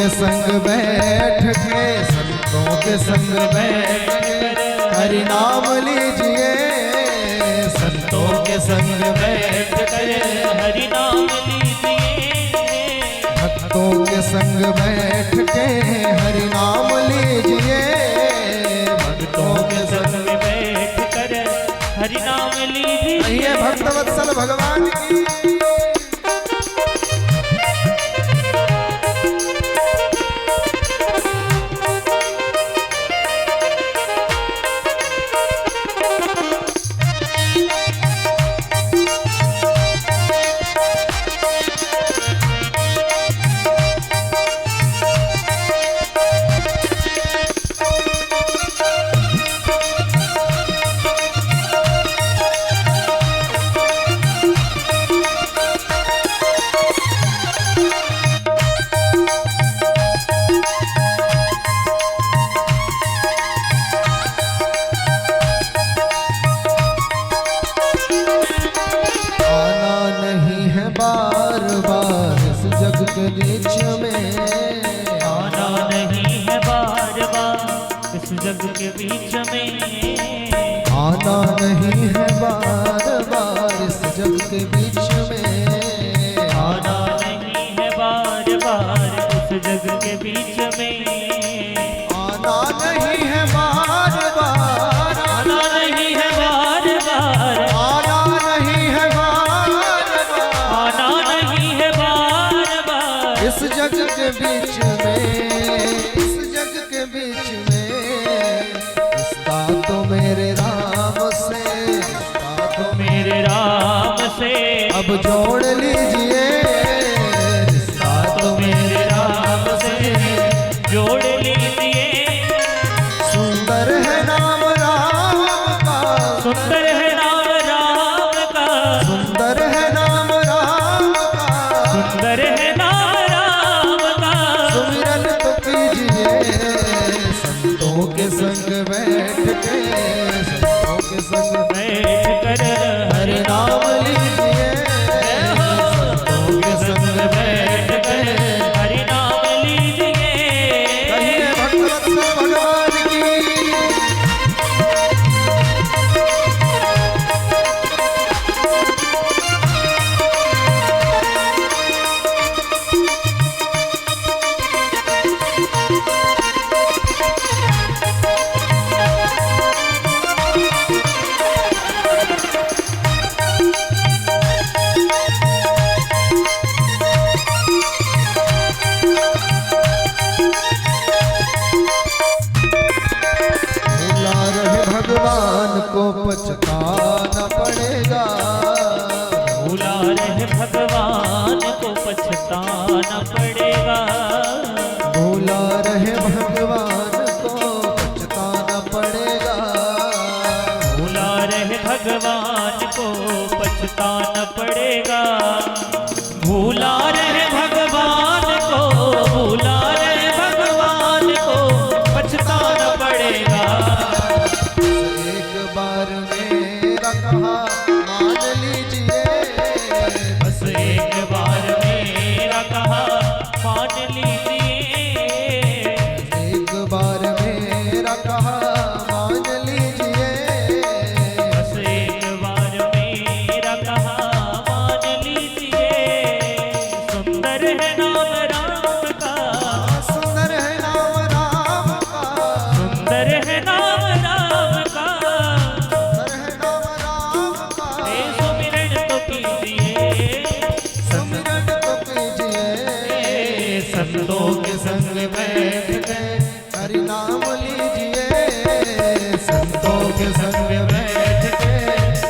के संग बैठ के, संतों के संग बैठ के हरि नाम लीजिए। संतों के संग बैठ के हरि नाम लीजिए। भक्तों के संग बैठ के हरि नाम लीजिए। भक्तों के संग बैठ कर हरि नाम लीजिए। भक्तवत्सल भगवान की। बार बार इस जग के बीच में आना नहीं है, बार बार इस जग के बीच में आना नहीं है, बार बार इस जग के बीच में आना नहीं है, बार बार इस जग के बीच में आना नहीं है, बार बार आना नहीं है, बार बार आना नहीं है, आना नहीं है, बार बार इस जग के बीच में, इस जग के बीच में रिश्ता तो मेरे राम से, रिश्ता तो मेरे राम से अब जोड़ लीजिए। रिश्ता तो मेरे राम से जोड़ लीजिए। सुंदर है नाम राम का, सुंदर है नाम राम का, सुंदर है नाम राम का, सुंदर है नाम राम का। सुमिरन तो कीजिए। संतों के संग बैठ के, संतों के संग बैठ कर हरि नाम लीजिए। संतों के संग बैठ के हरि नाम लीजिए। कहिए भगवत्सल भगवान की। भगवान को पछताना पड़ेगा, भूला रहे भगवान को पछताना पड़ेगा। भूला रहे भगवान को पछताना पड़ेगा, भूला रहे भगवान को पछताना पड़ेगा। भूला रहे भगवान को, भूला रहे भगवान को पछताना पड़ेगा। एक बार मेरा कहा मान लीजिए। बस एक बार मेरा कहा मान लीजिए। एक बार मेरा कहा मान लीजिए। बस एक बार मेरा कहा मान लीजिए। सुंदर है नाम राम का, सुंदर है नाम राम का, सुंदर है नाम राम का। सुंदर है नाम राम का। ए सुमिरन तो कीजिए, सुमिरन तो कीजिए। संतों के संग बैठ के हरि नाम लीजिए। संतों के संग बैठ के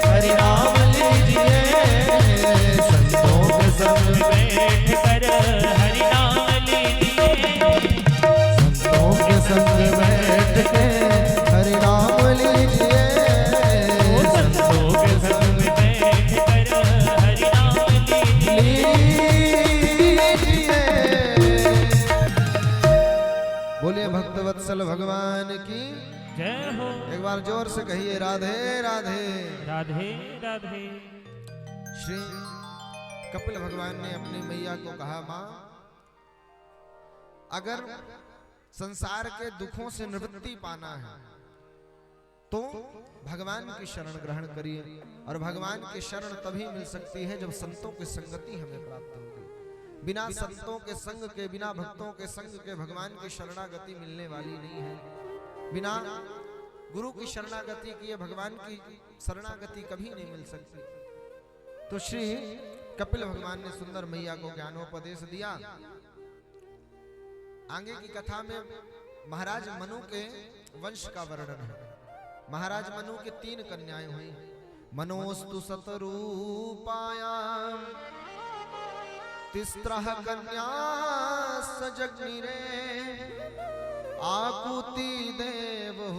हरि नाम लीजिए। संतों के संग बैठ कर हरि नाम लीजिए। संतों के संग बैठ के हरि नाम लीजिए। संतों के संग बैठ कर हरि नाम लीजिए। बोलिए भक्तवत्सल भगवान की जय हो। एक बार जोर से कहिए राधे राधे। राधे राधे। श्री कपिल भगवान ने अपनी मैया को कहा, माँ अगर संसार के दुखों से निवृत्ति पाना है तो भगवान की शरण ग्रहण करिए। और भगवान की शरण तभी मिल सकती है जब संतों की संगति हमें प्राप्त होगी। बिना संतों के संग के, बिना भक्तों के संग के भगवान की शरणागति मिलने वाली नहीं है। बिना गुरु की शरणागति किए भगवान की शरणागति कभी नहीं मिल सकती। तो श्री कपिल भगवान ने सुंदर मैया को ज्ञानोपदेश दिया। आगे की कथा में महाराज मनु के वंश का वर्णन है। महाराज मनु की 3 कन्याएं हुई। मनोस्तु शतरूपायां तिस्रः कन्या सजग्निरे आकुति देवहूतिश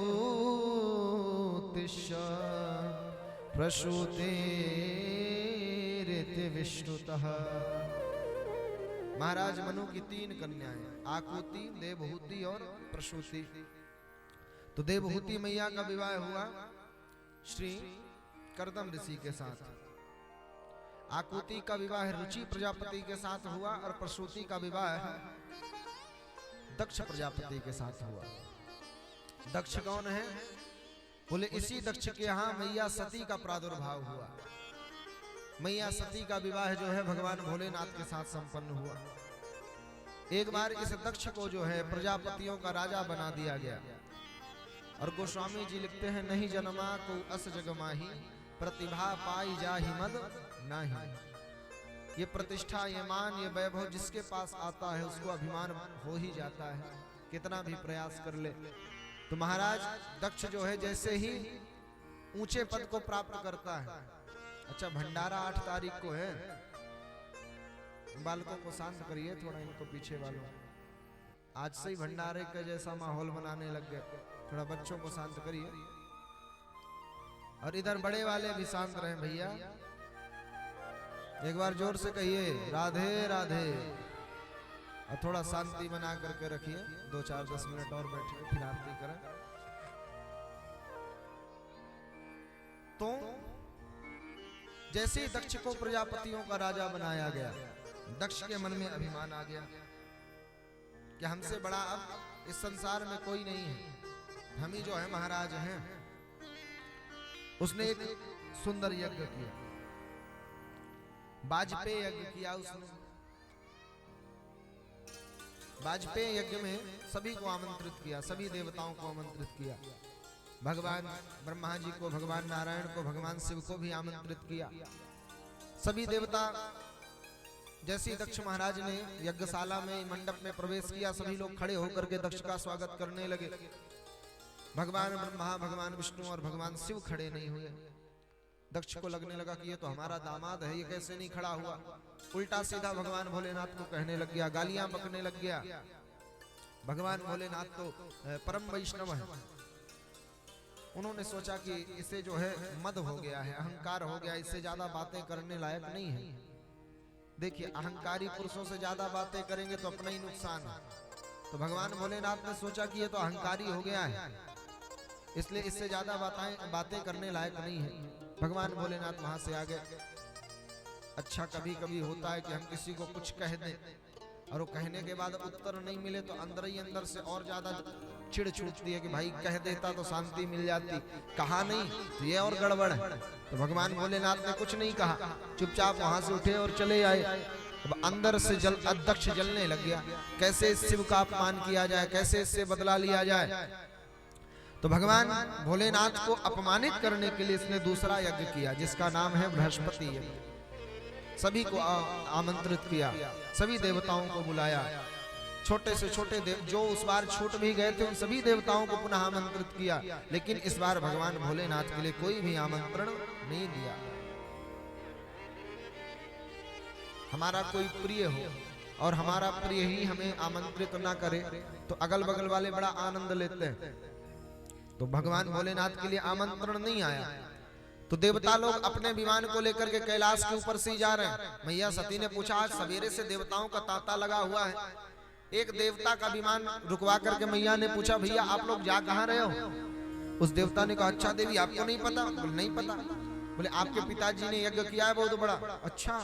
प्रसूतेरिति विष्णुतः। महाराज मनु की 3 कन्याएं, आकुति, देवहूति और प्रसूति। तो देवहूति मैया का विवाह हुआ श्री कर्दम ऋषि के साथ। आकुति का विवाह रुचि प्रजापति के साथ हुआ और प्रसूति का विवाह दक्ष प्रजापति के साथ हुआ। दक्ष कौन है? बोले इसी दक्ष के यहाँ मैया सती का प्रादुर्भाव हुआ। मैया सती का विवाह जो है भगवान भोलेनाथ के साथ संपन्न हुआ। एक बार इस दक्ष को जो है प्रजापतियों का राजा बना दिया गया। और गोस्वामी जी लिखते हैं, नहीं जन्मा को अस जगमाही प्रतिभा पाई जाहि मद नाही। ये प्रतिष्ठा, ये मान, ये वैभव जिसके पास आता है उसको अभिमान हो ही जाता है, कितना भी प्रयास कर ले। तो महाराज दक्ष जो है जैसे ही ऊंचे पद को प्राप्त करता है। अच्छा, भंडारा 8 तारीख को है। बालकों को शांत करिए थोड़ा, इनको पीछे वालों। आज से ही भंडारे का जैसा माहौल बनाने लग गए। थोड़ा बच्चों को शांत करिए। और इधर बड़े वाले भी शांत रहे भैया। एक बार जोर से कहिए राधे राधे। और थोड़ा शांति बना करके रखिए। 2-4-10 मिनट और बैठिए, फिर आरती करें। तो जैसे ही दक्ष को प्रजापतियों का राजा बनाया गया, दक्ष के मन में अभिमान आ गया कि हमसे बड़ा अब इस संसार में कोई नहीं है, हम ही जो है महाराज हैं। उसने एक सुंदर यज्ञ किया, वाजपेय यज्ञ किया उसने। वाजपेय यज्ञ में सभी को आमंत्रित किया, सभी देवताओं को आमंत्रित किया। भगवान ब्रह्मा जी को, भगवान नारायण को, भगवान शिव को भी आमंत्रित किया। सभी देवता जैसे दक्ष महाराज ने यज्ञशाला में मंडप में प्रवेश किया, सभी लोग खड़े होकर के दक्ष का स्वागत करने लगे। भगवान ब्रह्मा, भगवान विष्णु और भगवान शिव खड़े नहीं हुए। दक्ष को लगने लगा कि ये तो हमारा दामाद है, ये कैसे नहीं खड़ा हुआ। उल्टा सीधा भगवान भोलेनाथ को कहने लग गया, गालियां बकने लग गया। भगवान भोलेनाथ तो परम वैष्णव है। उन्होंने सोचा कि इसे जो है मद हो गया है, अहंकार हो गया, इससे ज्यादा बातें करने लायक नहीं है। देखिए, अहंकारी पुरुषों से ज्यादा बातें करेंगे तो अपना ही नुकसान है। तो भगवान भोलेनाथ ने सोचा कि ये तो अहंकारी हो गया है, इसलिए इससे ज्यादा बातें करने लायक नहीं है। भगवान भोलेनाथ वहां से आ गए। अच्छा, कभी कभी होता है कि हम किसी को कुछ कह दें और वो कहने के बाद उत्तर नहीं मिले तो अंदर ही अंदर से और ज्यादा चिढ़ छूटती है कि भाई कह देता तो शांति मिल जाती, कहा नहीं तो ये और गड़बड़ है। तो भगवान भोलेनाथ ने कुछ नहीं कहा, चुपचाप वहां से उठे और चले आए। अब अंदर से अध्यक्ष जलने लग गया, कैसे शिव का अपमान किया जाए, कैसे इससे बदला लिया जाए। तो भगवान भोलेनाथ को अपमानित करने के लिए इसने दूसरा यज्ञ किया, जिसका नाम है बृहस्पति यज्ञ। सभी को आमंत्रित किया, सभी देवताओं को बुलाया। छोटे से छोटे देव जो उस बार छूट भी गए थे उन सभी देवताओं को पुनः आमंत्रित किया, लेकिन इस बार भगवान भोलेनाथ के लिए कोई भी आमंत्रण नहीं दिया। हमारा कोई प्रिय हो और हमारा प्रिय ही हमें आमंत्रित ना करे तो अगल बगल वाले बड़ा आनंद लेते हैं। तो भगवान भोलेनाथ के लिए आमंत्रण नहीं आया। तो देवता लोग अपने विमान को लेकर के कैलाश के ऊपर से जा रहे हैं। मैया सती ने पूछा, आज सवेरे से देवताओं का तांता लगा हुआ है। एक देवता का विमान रुकवा करके मैया ने पूछा, भैया आप लोग जा कहाँ रहे हो? उस देवता ने कहा, अच्छा देवी आपको नहीं पता? बोले नहीं पता। बोले आपके पिताजी ने यज्ञ किया है बहुत बड़ा। अच्छा,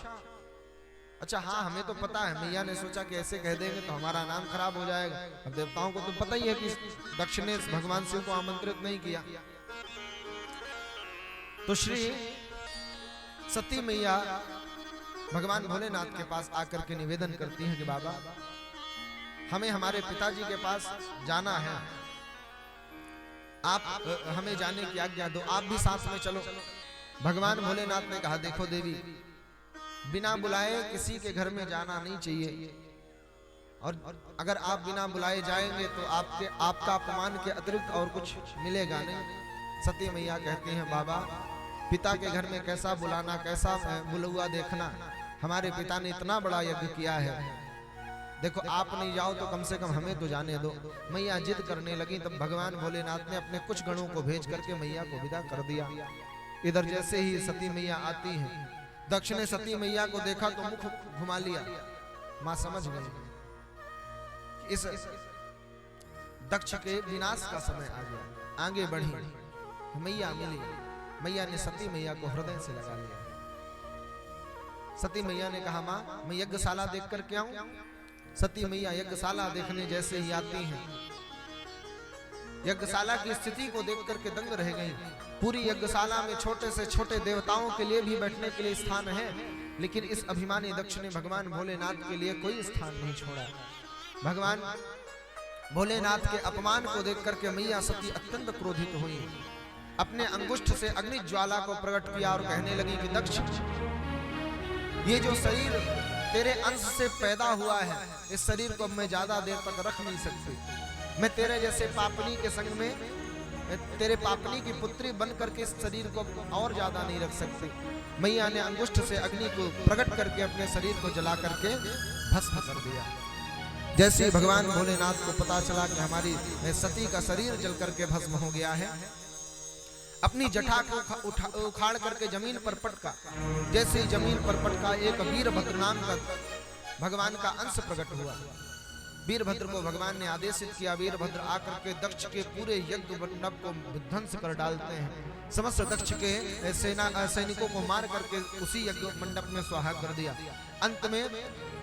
अच्छा हाँ, हमें तो पता है, मैया ने सोचा कि ऐसे कह देंगे तो हमारा नाम खराब हो जाएगा। अब देवताओं को तो पता ही है कि दक्ष ने भगवान शिव को आमंत्रित नहीं किया। तो श्री सती मैया भगवान भोलेनाथ के पास आकर के निवेदन करती हैं कि बाबा, हमें हमारे पिताजी के पास जाना है, आप हमें जाने की आज्ञा दो, आप भी साथ में चलो। भगवान भोलेनाथ ने कहा, देखो देवी, बिना बुलाए किसी के घर में जाना नहीं चाहिए, और अगर आप बिना बुलाए जाएंगे तो आपका अपमान के अतिरिक्त और कुछ मिलेगा नहीं। सती मैया कहती हैं, बाबा, पिता के घर में कैसा बुलाना, कैसा बुलुआ देखना, हमारे पिता ने इतना बड़ा यज्ञ किया है, देखो आप नहीं जाओ तो कम से कम हमें तो जाने दो। मैया जिद करने लगी, तब भगवान भोलेनाथ ने अपने कुछ गणों को भेज करके मैया को विदा कर दिया। इधर जैसे ही सती मैया आती हैं, दक्ष ने सती मैया को देखा तो मुख घुमा लिया। मां समझ गई इस दक्ष के विनाश का समय आ गया। आगे बढ़ी, मैया मिली, मैया ने सती मैया को हृदय से लगा लिया। सती मैया ने कहा, मां, मैं यज्ञशाला देख कर के आऊं? सती मैया यज्ञशाला देखने जैसे ही आती हैं, यज्ञशाला की स्थिति को देख करके दंग रह गई। पूरी यज्ञशाला में छोटे से छोटे देवताओं के लिए भी बैठने के लिए स्थान है, लेकिन इस अभिमानी दक्ष ने भगवान भोलेनाथ के लिए कोई स्थान नहीं छोड़ा। भगवान भोलेनाथ के अपमान को देख करके मैया सती अत्यंत क्रोधित हुई, अपने अंगुष्ठ से अग्नि ज्वाला को प्रकट किया और कहने लगी कि दक्ष, ये जो शरीर तेरे अंश से पैदा हुआ है, इस शरीर को मैं ज्यादा देर तक रख नहीं सकती। मैं तेरे जैसे पापनी के संग में, तेरे पापनी की पुत्री बन करके इस शरीर को और ज्यादा नहीं रख सकती। मैया ने अंगुष्ठ से अग्नि को प्रकट करके अपने शरीर को जला करके भस्म कर दिया। जैसे ही भगवान भोलेनाथ को पता चला कि हमारी सती का शरीर जल करके भस्म हो गया है, अपनी जटा को उखाड़ करके जमीन पर पटका। जैसे ही जमीन पर पटका, एक वीरभद्र नाम का भगवान का अंश प्रकट हुआ। वीरभद्र को भगवान ने आदेशित किया, वीरभद्र आकर के दक्ष के पूरे यज्ञ मंडप को ध्वंस कर डालते हैं। समस्त दक्ष के सैनिकों को मार करके उसी यज्ञ मंडप में स्वाहा कर दिया। अंत में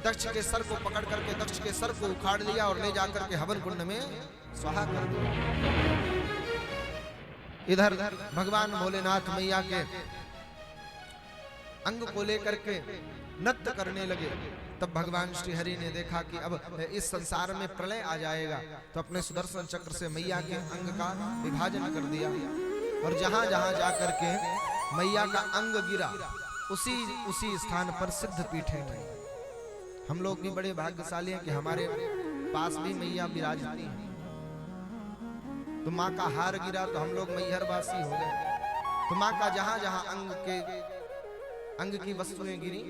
दक्ष के सर को पकड़ करके दक्ष के सर को उखाड़ लिया और ले जाकर के हवन कुंड में स्वाहा कर दिया। इधर भगवान भोलेनाथ मैया के अंग को लेकर के नृत्य करने लगे। तब भगवान श्री हरि ने देखा कि अब इस संसार में प्रलय आ जाएगा, तो अपने सुदर्शन चक्र से मैया के अंग का विभाजन कर दिया, और जहां जहां जाकर के मैया का अंग गिरा, उसी स्थान पर सिद्ध पीठे में। हम लोग भी बड़े भाग्यशाली हैं कि हमारे पास भी मैया विराजती हैं। तो माँ का हार गिरा तो हम लोग मैहरवासी हो गए। तो माँ का जहां जहां अंग की वस्तुएं गिरी,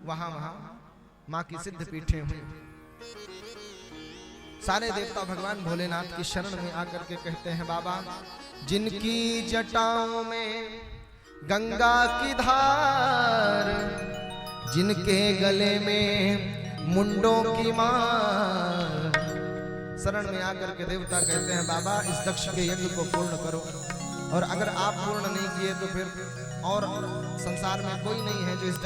वहां वहां माँ की सिद्ध पीठें हुई। सारे देवता भगवान भोलेनाथ की शरण में आकर के कहते हैं, बाबा, जिनकी जटाओं में गंगा की धार, जिनके गले में मुंडों की मार, शरण में आकर के देवता कहते हैं, बाबा, इस दक्ष के यज्ञ को पूर्ण करो, और अगर आप पूर्ण नहीं किए तो फिर और संसार में कोई नहीं है जो इस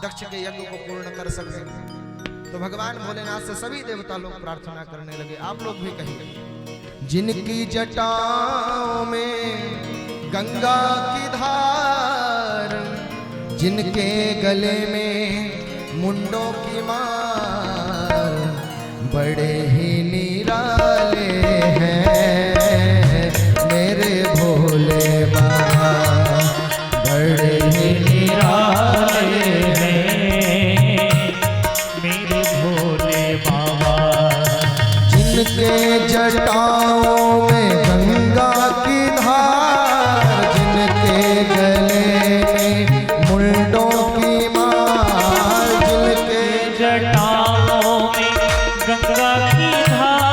दक्ष के यज्ञ को पूर्ण कर सके। तो भगवान भोलेनाथ से सभी देवता लोग प्रार्थना करने लगे। आप लोग भी कहिए, जिनकी जटाओं में गंगा की धार, जिनके गले में मुंडों की मार, बड़े ही निराले हैं मेरे भोले बाबा, बड़े ही निराले हैं मेरे भोले बाबा। जिनके जटाओं में गंगा की धार, जिनके गले में मुंडों की मार, जिनके जटाओं में गंगा की धार,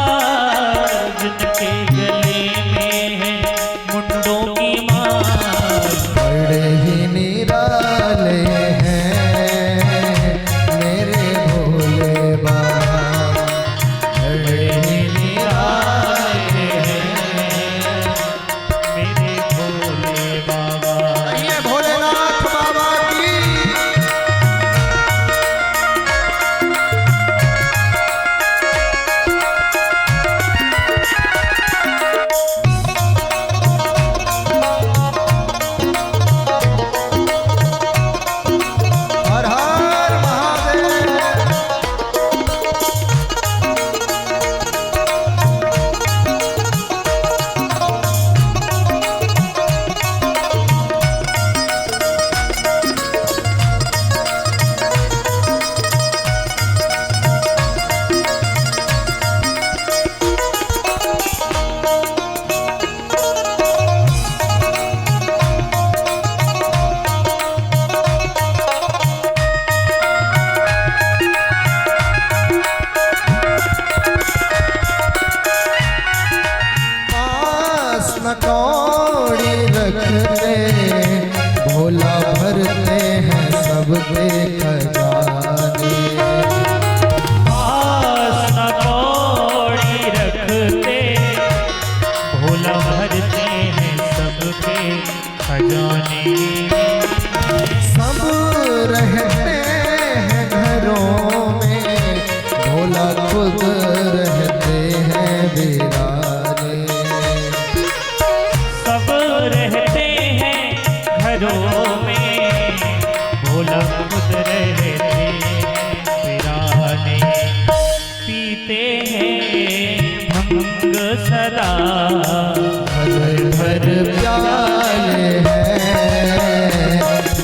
भर भर प्याले हैं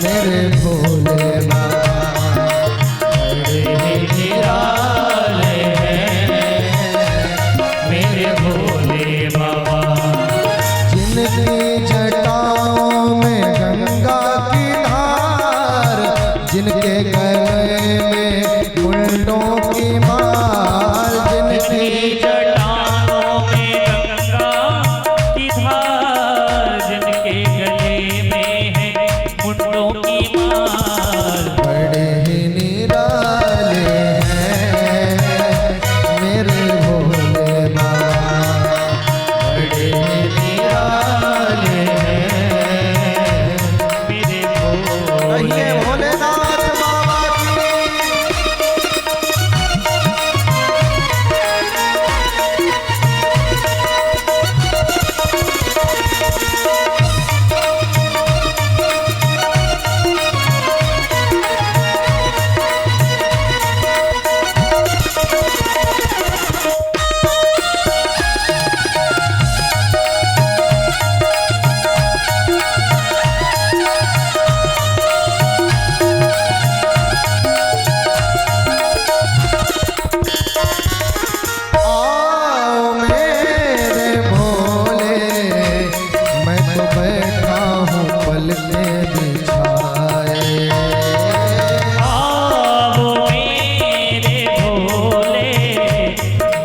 मेरे भोले बाबा, बड़े निराले हैं मेरे भोले बाबा। जिनकी जटाओं में गंगा की धार, जिनके गले में मुंडों की माल, जिनकी जटाओं में गंगा की धार, जिनके गले में है मुंडों की माल, बड़े ही निराले हैं मेरे भोले बाबा, बड़े ही निराले हैं मेरे भोले कहिए भोलेनाथ बाबा की। आओ मेरे भोले, मैं तो बैठा हूँ पलके बिछाए। आओ मेरे भोले,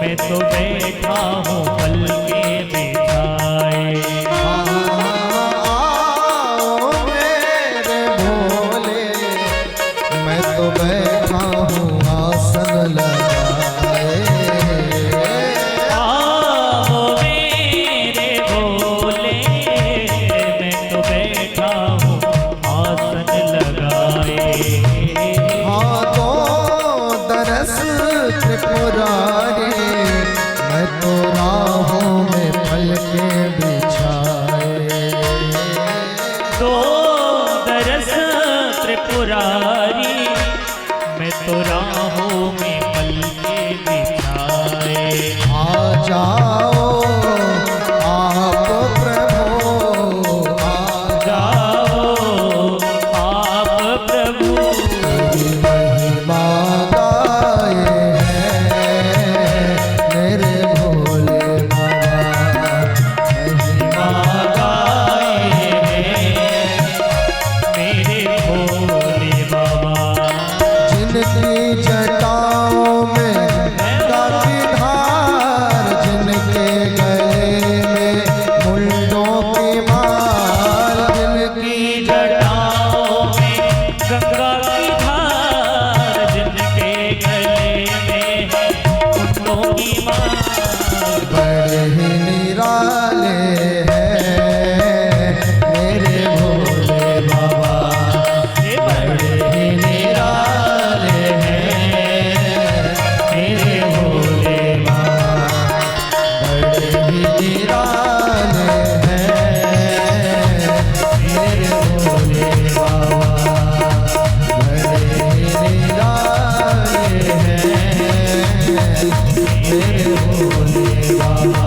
मैं तो बैठा हूँ पलके बिछाए। आओ मेरे भोले, मैं तो बैठा हूँ आसन लगाए। आओ मेरे भोले, मैं तो बैठा हूँ आसन लगाए। हाथों दरस त्रिपुरारी, मैं तो राहों में पलके बिछाए। दो दरस त्रिपुरारी, मैं तो राहों में पलके बिछाए। आ जाओ आप प्रभु, आ जाओ आप प्रभु, तेरी महिमा गाए हैं मेरे भोले बाबा, महिमा गाए हैं मेरे भोले बाबा। जिनकी जटाओं में गंगा की धार, जिनके गले में मुंडों की माल, जिनकी की जटाओं में गंगा की धार, जिनके गले में है मुंडों की माल, बड़े ही निराले हैं मेरे भोले बाबा, ये बड़े बड़े ही निराले हैं मेरे भोले बाबा, बड़े ही निराले हैं मेरे भोले बाबा, बड़े ही निराले हैं मेरे भोले बाबा,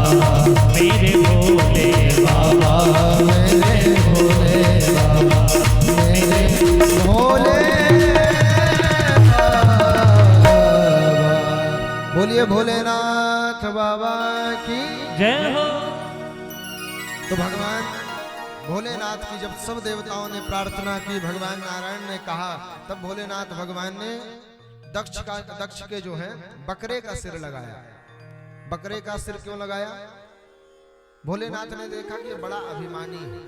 मेरे भोले बाबा। मेरे भोले बाबा, मेरे भोले बाबा। बोलिए भोलेनाथ बाबा की। जय हो। तो भगवान भोलेनाथ की जब सब देवताओं ने प्रार्थना की, भगवान नारायण ने कहा, तब भोलेनाथ भगवान ने दक्ष के जो है बकरे का सिर लगाया। बकरे का सिर क्यों लगाया? भोलेनाथ ने देखा कि ये बड़ा अभिमानी है,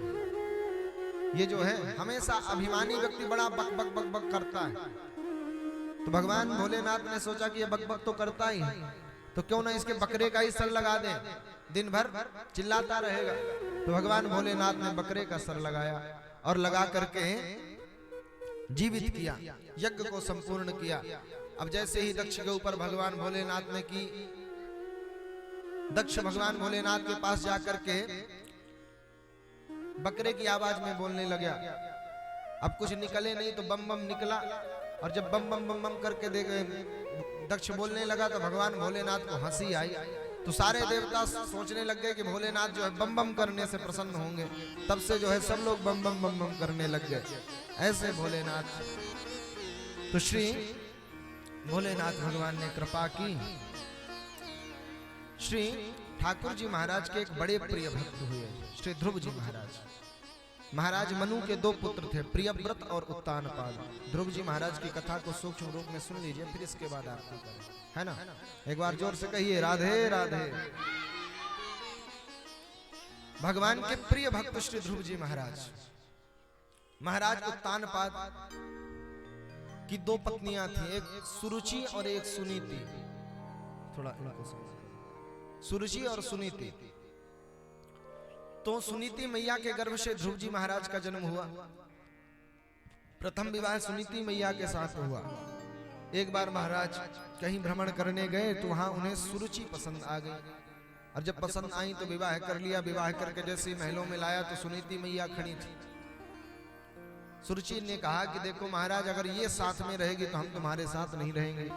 ये जो है हमेशा अभिमानी व्यक्ति बड़ा बक बक बक बक करता है। तो भगवान भोलेनाथ ने सोचा कि ये बक बक तो करता ही है, तो क्यों ना इसके बकरे का ही सर लगा दें, दिन भर चिल्लाता रहेगा। तो भगवान भोलेनाथ ने बकरे का सर लगाया और लगा करके जीवित किया, यज्ञ को संपूर्ण किया। अब जैसे ही दक्ष के ऊपर भगवान भोलेनाथ ने की, दक्ष भगवान भोलेनाथ के पास जाकर के बकरे की आवाज में बोलने लगा। अब कुछ निकले नहीं तो बम बम निकला, और जब बम बम बम बम करके देखे दक्ष बोलने लगा तो भगवान भोलेनाथ को हंसी आई तो सारे देवता सोचने लग गए कि भोलेनाथ जो है बम बम करने से प्रसन्न होंगे। तब से जो है सब लोग बम बम बम बम करने लग गए। ऐसे भोलेनाथ, तो श्री भोलेनाथ भगवान ने कृपा की। श्री ठाकुर जी महाराज के एक बड़े प्रिय भक्त हुए, श्री ध्रुव जी महाराज। महाराज मनु के दो पुत्र थे, प्रियव्रत और उत्तानपाद। ध्रुव जी महाराज की कथा को सूक्ष्म रूप में सुन लीजिए, फिर इसके बाद आरती करें, है ना। एक बार जोर से कहिए राधे राधे। भगवान के प्रिय भक्त श्री ध्रुव जी महाराज। महाराज उत्तानपाद की दो पत्नियां थी, एक सुरुचि और एक सुनीति। थोड़ा इनको समझो, सुरुचि और सुनीति। तो सुनीति मैया के गर्भ से ध्रुव जी महाराज का जन्म हुआ। प्रथम विवाह सुनीति मैया के साथ हुआ। एक बार महाराज कहीं भ्रमण करने गए तो वहां उन्हें सुरुचि पसंद आ गई, और जब पसंद आई तो विवाह कर लिया। विवाह करके जैसे महलों में लाया तो सुनीति मैया खड़ी थी। सुरुचि ने कहा कि देखो महाराज, अगर ये साथ में रहेगी तो हम तुम्हारे साथ नहीं रहेंगे।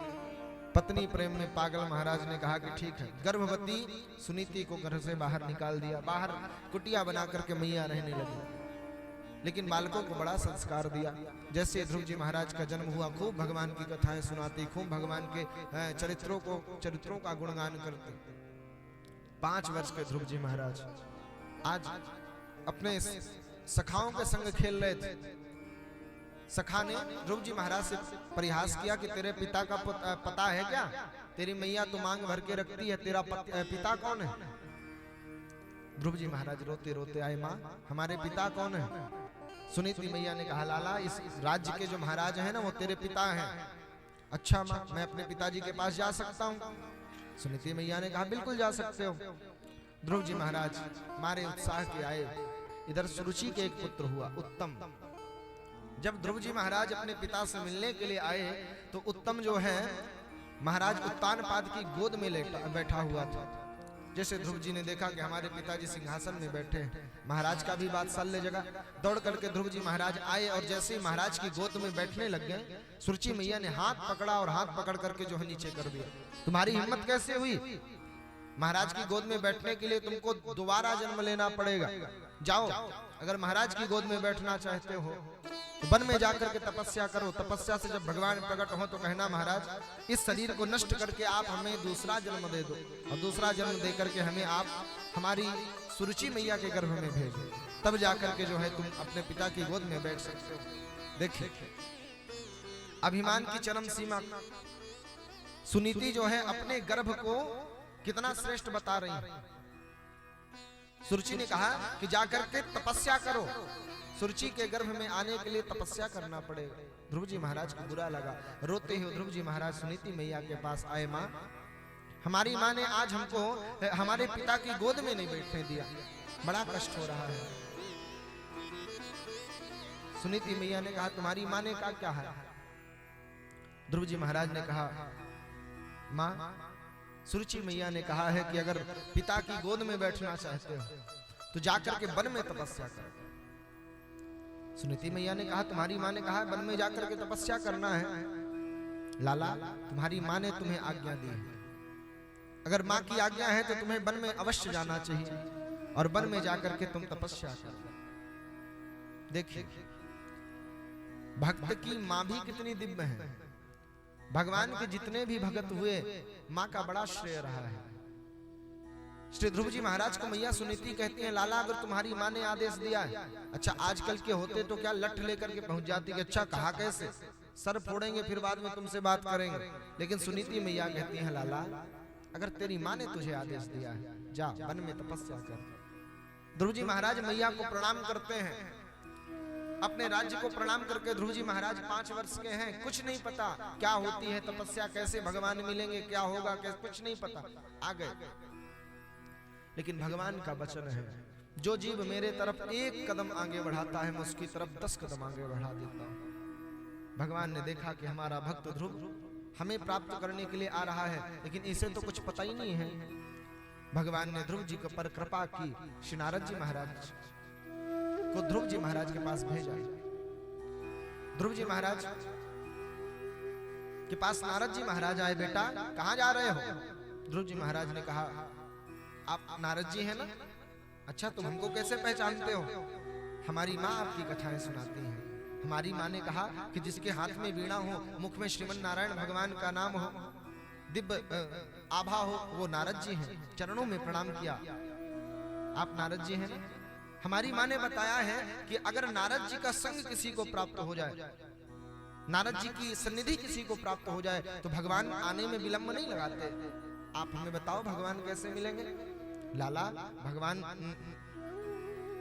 पत्नी प्रेम में पागल महाराज ने कहा कि ठीक है। गर्भवती सुनीति को घर से बाहर निकाल दिया, बाहर कुटिया बना करके मैया रहने लगी। लेकिन बालकों को बड़ा संस्कार दिया। जैसे ध्रुव जी महाराज का जन्म हुआ, खूब भगवान की कथाएं सुनाती, खूब भगवान के चरित्रों का गुणगान करते। 5 वर्ष के ध्रुव जी महाराज आज अपने सखाओं के संग खेल रहे थे। सखा ने ध्रुव जी महाराज से परिहास किया कि तेरे पिता का पता है क्या? तेरी मैया तो मांग भर के रखती है, तेरा पिता कौन है? ध्रुव जी महाराज रोते रोते आए, माँ हमारे पिता कौन है? सुनीति मैया ने कहा, लाला इस राज्य के जो महाराज हैं ना वो तेरे पिता हैं। अच्छा माँ, मैं अपने पिताजी के पास जा सकता हूँ? सुनीति मैया ने कहा, बिल्कुल जा सकते हो। ध्रुव जी महाराज मारे उत्साह के आए। इधर सुरुचि के एक पुत्र हुआ उत्तम। जब ध्रुव जी महाराज अपने पिता से मिलने के लिए आए तो उत्तम जो है महाराज उत्तानपाद की गोद में बैठा हुआ था। जैसे ध्रुव जी ने देखा कि हमारे पिताजी सिंहासन में बैठे हैं, महाराज का भी बात साल्य जगह। दौड़ करके ध्रुव जी महाराज आए और जैसे ही महाराज की गोद में बैठने लग गए, सुरुचि मैया ने हाथ पकड़ा और हाथ पकड़ करके जो है नीचे कर दिया। तुम्हारी हिम्मत कैसे हुई? महाराज की गोद में बैठने के लिए तुमको दोबारा जन्म लेना पड़ेगा। जाओ, अगर महाराज की गोद में बैठना चाहते हो तो वन में जाकर के तपस्या करो। तपस्या से जब भगवान प्रकट हो तो कहना, महाराज इस शरीर को नष्ट करके आप हमें दूसरा जन्म दे दो, और दूसरा जन्म दे करके हमें आप हमारी सुरुचि मैया के गर्भ में भेजो। तब जाकर के जो है तुम अपने पिता की गोद में बैठ सकते हो। देखिए अभिमान की चरम सीमा। सुनीति जो है अपने गर्भ को कितना श्रेष्ठ बता रही है। सुरुचि ने कहा कि जाकर के तपस्या करो। सुरुचि के गर्भ में आने के लिए तपस्या करना पड़ेगा। ध्रुव जी महाराज को बुरा लगा। रोते हुए ध्रुव जी महाराज सुनीति मैया के पास आए, माँ हमारी माँ ने आज हमको हमारे पिता की गोद में नहीं बैठने दिया, बड़ा कष्ट हो रहा है। सुनीति मैया ने कहा, तुम्हारी माँ ने कहा क्या है? ध्रुव जी महाराज ने कहा, माँ सुरुचि मैया ने कहा है कि अगर पिता की गोद में बैठना चाहते हो तो जाकर के वन में तपस्या करो। सुनीति मैया ने कहा, तुम्हारी माँ ने कहा वन में जाकर के तपस्या करना है। लाला तुम्हारी माँ ने तुम्हें आज्ञा दी है, अगर माँ की आज्ञा है तो तुम्हें वन में अवश्य जाना चाहिए और वन में जाकर के तुम तपस्या करो। देखिए भक्त की माँ भी कितनी दिव्य है। भगवान के जितने भी भगत हुए माँ का बड़ा श्रेय रहा है। श्री ध्रुव जी महाराज को मैया सुनीति कहती हैं, लाला अगर तुम्हारी माँ ने आदेश दिया है, अच्छा आजकल के होते तो क्या लठ लेकर के पहुंच जाती कि अच्छा कहा कैसे, सर फोड़ेंगे फिर बाद में तुमसे बात करेंगे। लेकिन सुनीति मैया कहती हैं, लाला अगर तेरी माँ ने तुझे आदेश दिया है जा वन में तपस्या कर। ध्रुव जी महाराज मैया को प्रणाम करते हैं, अपने राज्य को प्रणाम करके। ध्रुव जी महाराज 5 वर्ष के हैं, कुछ नहीं पता क्या होती है तपस्या, कैसे भगवान मिलेंगे, क्या होगा, कैसे कुछ नहीं पता, आ गए। लेकिन भगवान का वचन है, जो जीव मेरे तरफ 1 कदम आगे बढ़ाता है मैं उसकी तरफ 10 कदम आगे बढ़ा देता हूं। भगवान ने देखा कि हमारा भक्त ध्रुव हमें प्राप्त करने के लिए आ रहा है, लेकिन इसे तो कुछ पता ही नहीं है। भगवान ने ध्रुव जी पर कृपा की, श्री नारद जी महाराज को ध्रुव जी महाराज के पास भेजा। ध्रुव जी महाराज के पास नारद जी महाराज आए, बेटा कहां जा रहे हो? ध्रुव जी महाराज ने कहा, आप नारद जी हैं ना? अच्छा, तुम हमको कैसे पहचानते हो? हमारी माँ आपकी कथाएं सुनाती हैं। हमारी माँ ने कहा कि जिसके हाथ में वीणा हो, मुख में श्रीमन नारायण भगवान का नाम हो, दिव्य आभा हो, वो नारद जी हैं। चरणों में प्रणाम किया। आप नारद जी हैं ना? हमारी माँ ने बताया है कि अगर नारद जी का संग किसी को प्राप्त हो जाए, नारद जी की सन्निधि किसी को प्राप्त हो जाए, तो भगवान आने में विलंब नहीं लगाते। आप हमें बताओ भगवान कैसे मिलेंगे? लाला, भगवान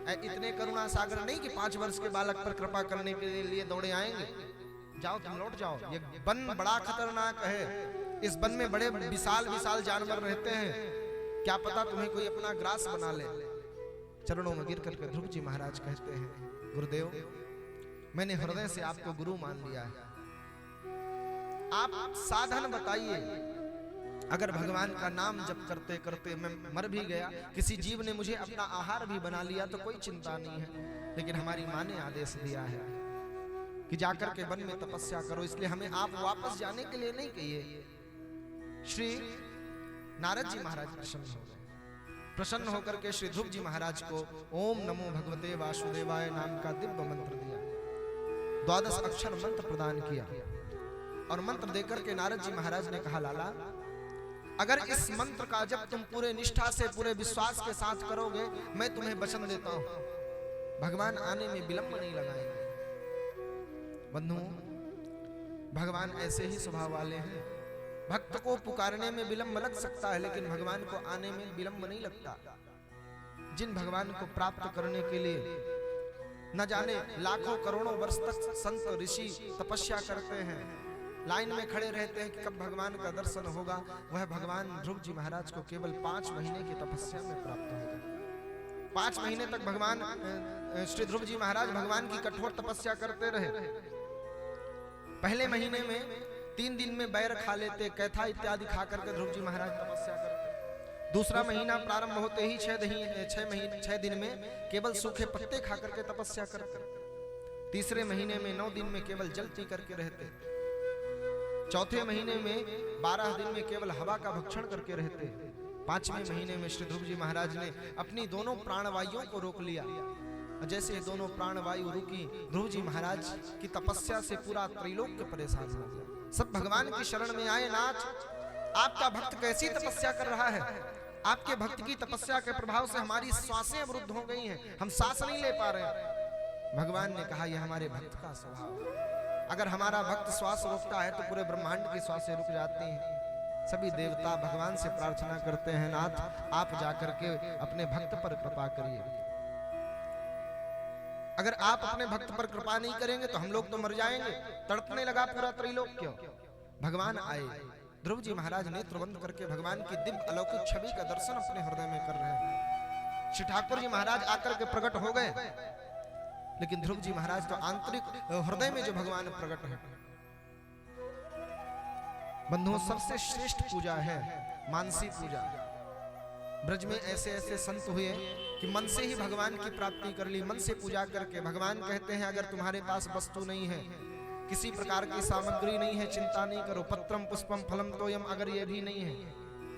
इतने करुणा सागर नहीं कि 5 वर्ष के बालक पर कृपा करने के लिए दौड़े आएंगे। जाओ, तुम लौट जाओ। ये वन बड़ा खतरनाक है। इस वन में बड़े विशाल विशाल जानवर रहते हैं, क्या पता तुम्हें कोई अपना ग्रास बना ले। चरणों में गिर करके ध्रुव जी महाराज कहते हैं, गुरुदेव, मैंने हृदय से आपको गुरु मान लिया है। आप साधन बताइए। अगर भगवान का नाम जप करते करते मैं मर भी गया, किसी जीव ने मुझे अपना आहार भी बना लिया, तो कोई चिंता नहीं है। लेकिन हमारी माँ ने आदेश दिया है कि जाकर के वन में तपस्या करो, इसलिए हमें आप वापस जाने के लिए नहीं कहिए। श्री नारद जी महाराज प्रसन्न हो गए। प्रसन्न होकर के श्री ध्रुव जी महाराज को ओम नमो भगवते वासुदेवाय नाम का दिव्य मंत्र दिया। 12 अक्षर मंत्र प्रदान किया और मंत्र देकर के नारद जी महाराज ने कहा, लाला, अगर इस मंत्र का जब तुम पूरे निष्ठा से, पूरे विश्वास के साथ करोगे, मैं तुम्हें वचन देता हूं, भगवान आने में विलंब नहीं लगाएंगे। बंधुओं, भगवान ऐसे ही स्वभाव वाले हैं। भक्त को पुकारने में विलंब लग सकता है, लेकिन भगवान को आने में विलंब नहीं लगता। जिन भगवान को प्राप्त करने के लिए न जाने लाखों करोड़ों वर्ष तक संत ऋषि तपस्या करते हैं, लाइन में खड़े रहते हैं कि कब भगवान का दर्शन होगा, वह भगवान ध्रुव जी महाराज को केवल 5 महीने की तपस्या में प्राप्त होगा। 5 महीने तक भगवान श्री ध्रुव जी महाराज भगवान की कठोर तपस्या करते रहे। पहले महीने में 3 दिन में बैर खा लेते, कैथा इत्यादि खा करके ध्रुव जी महाराज तपस्या करते। दूसरा महीना प्रारंभ होते ही 6 दिन में केवल सूखे पत्ते खा करके तपस्या करते। तीसरे महीने में 9 दिन में केवल जल पी करके रहते। चौथे महीने में 12 दिन में केवल हवा का भक्षण करके रहते। 5वें महीने में श्री ध्रुव जी महाराज ने अपनी दोनों प्राणवायुओं को रोक लिया। जैसे ही दोनों प्राणवायु रुकी, ध्रुव जी महाराज की तपस्या से पूरा त्रैलोक्य परेशान हो गया। सब भगवान की शरण में आए। नाथ, आपका भक्त कैसी तपस्या कर रहा है? आपके भक्त की तपस्या के प्रभाव से हमारी श्वासें अवरुद्ध हो गई हैं, हम सांस नहीं ले पा रहे। भगवान ने कहा, यह हमारे भक्त का स्वभाव है। अगर हमारा भक्त श्वास रोकता है तो पूरे ब्रह्मांड की श्वासें रुक जाती हैं। सभी देवता भगवान से प्रार्थना करते हैं, नाथ, आप जाकर के अपने भक्त पर कृपा करिए। अगर आप अपने भक्त पर कृपा नहीं करेंगे तो हम लोग तो मर जाएंगे। तड़पने लगा पूरा त्रैलोक्य। भगवान आए। ध्रुव जी महाराज नेत्र बंद करके भगवान की दिव्य अलौकिक छवि का दर्शन अपने हृदय में कर रहे हैं। श्री ठाकुर जी महाराज आकर के प्रकट हो गए, लेकिन ध्रुव जी महाराज तो आंतरिक हृदय में जो भगवान प्रकट है। बंधुओं, सबसे श्रेष्ठ पूजा है मानसी पूजा। ब्रज में ऐसे ऐसे संत हुए कि मन से ही भगवान की प्राप्ति कर ली, मन से पूजा करके। भगवान कहते हैं, अगर तुम्हारे पास वस्तु नहीं है, किसी प्रकार की सामग्री नहीं है, चिंता नहीं करो। पत्रम पुष्पम फलम तोयम, अगर ये भी नहीं है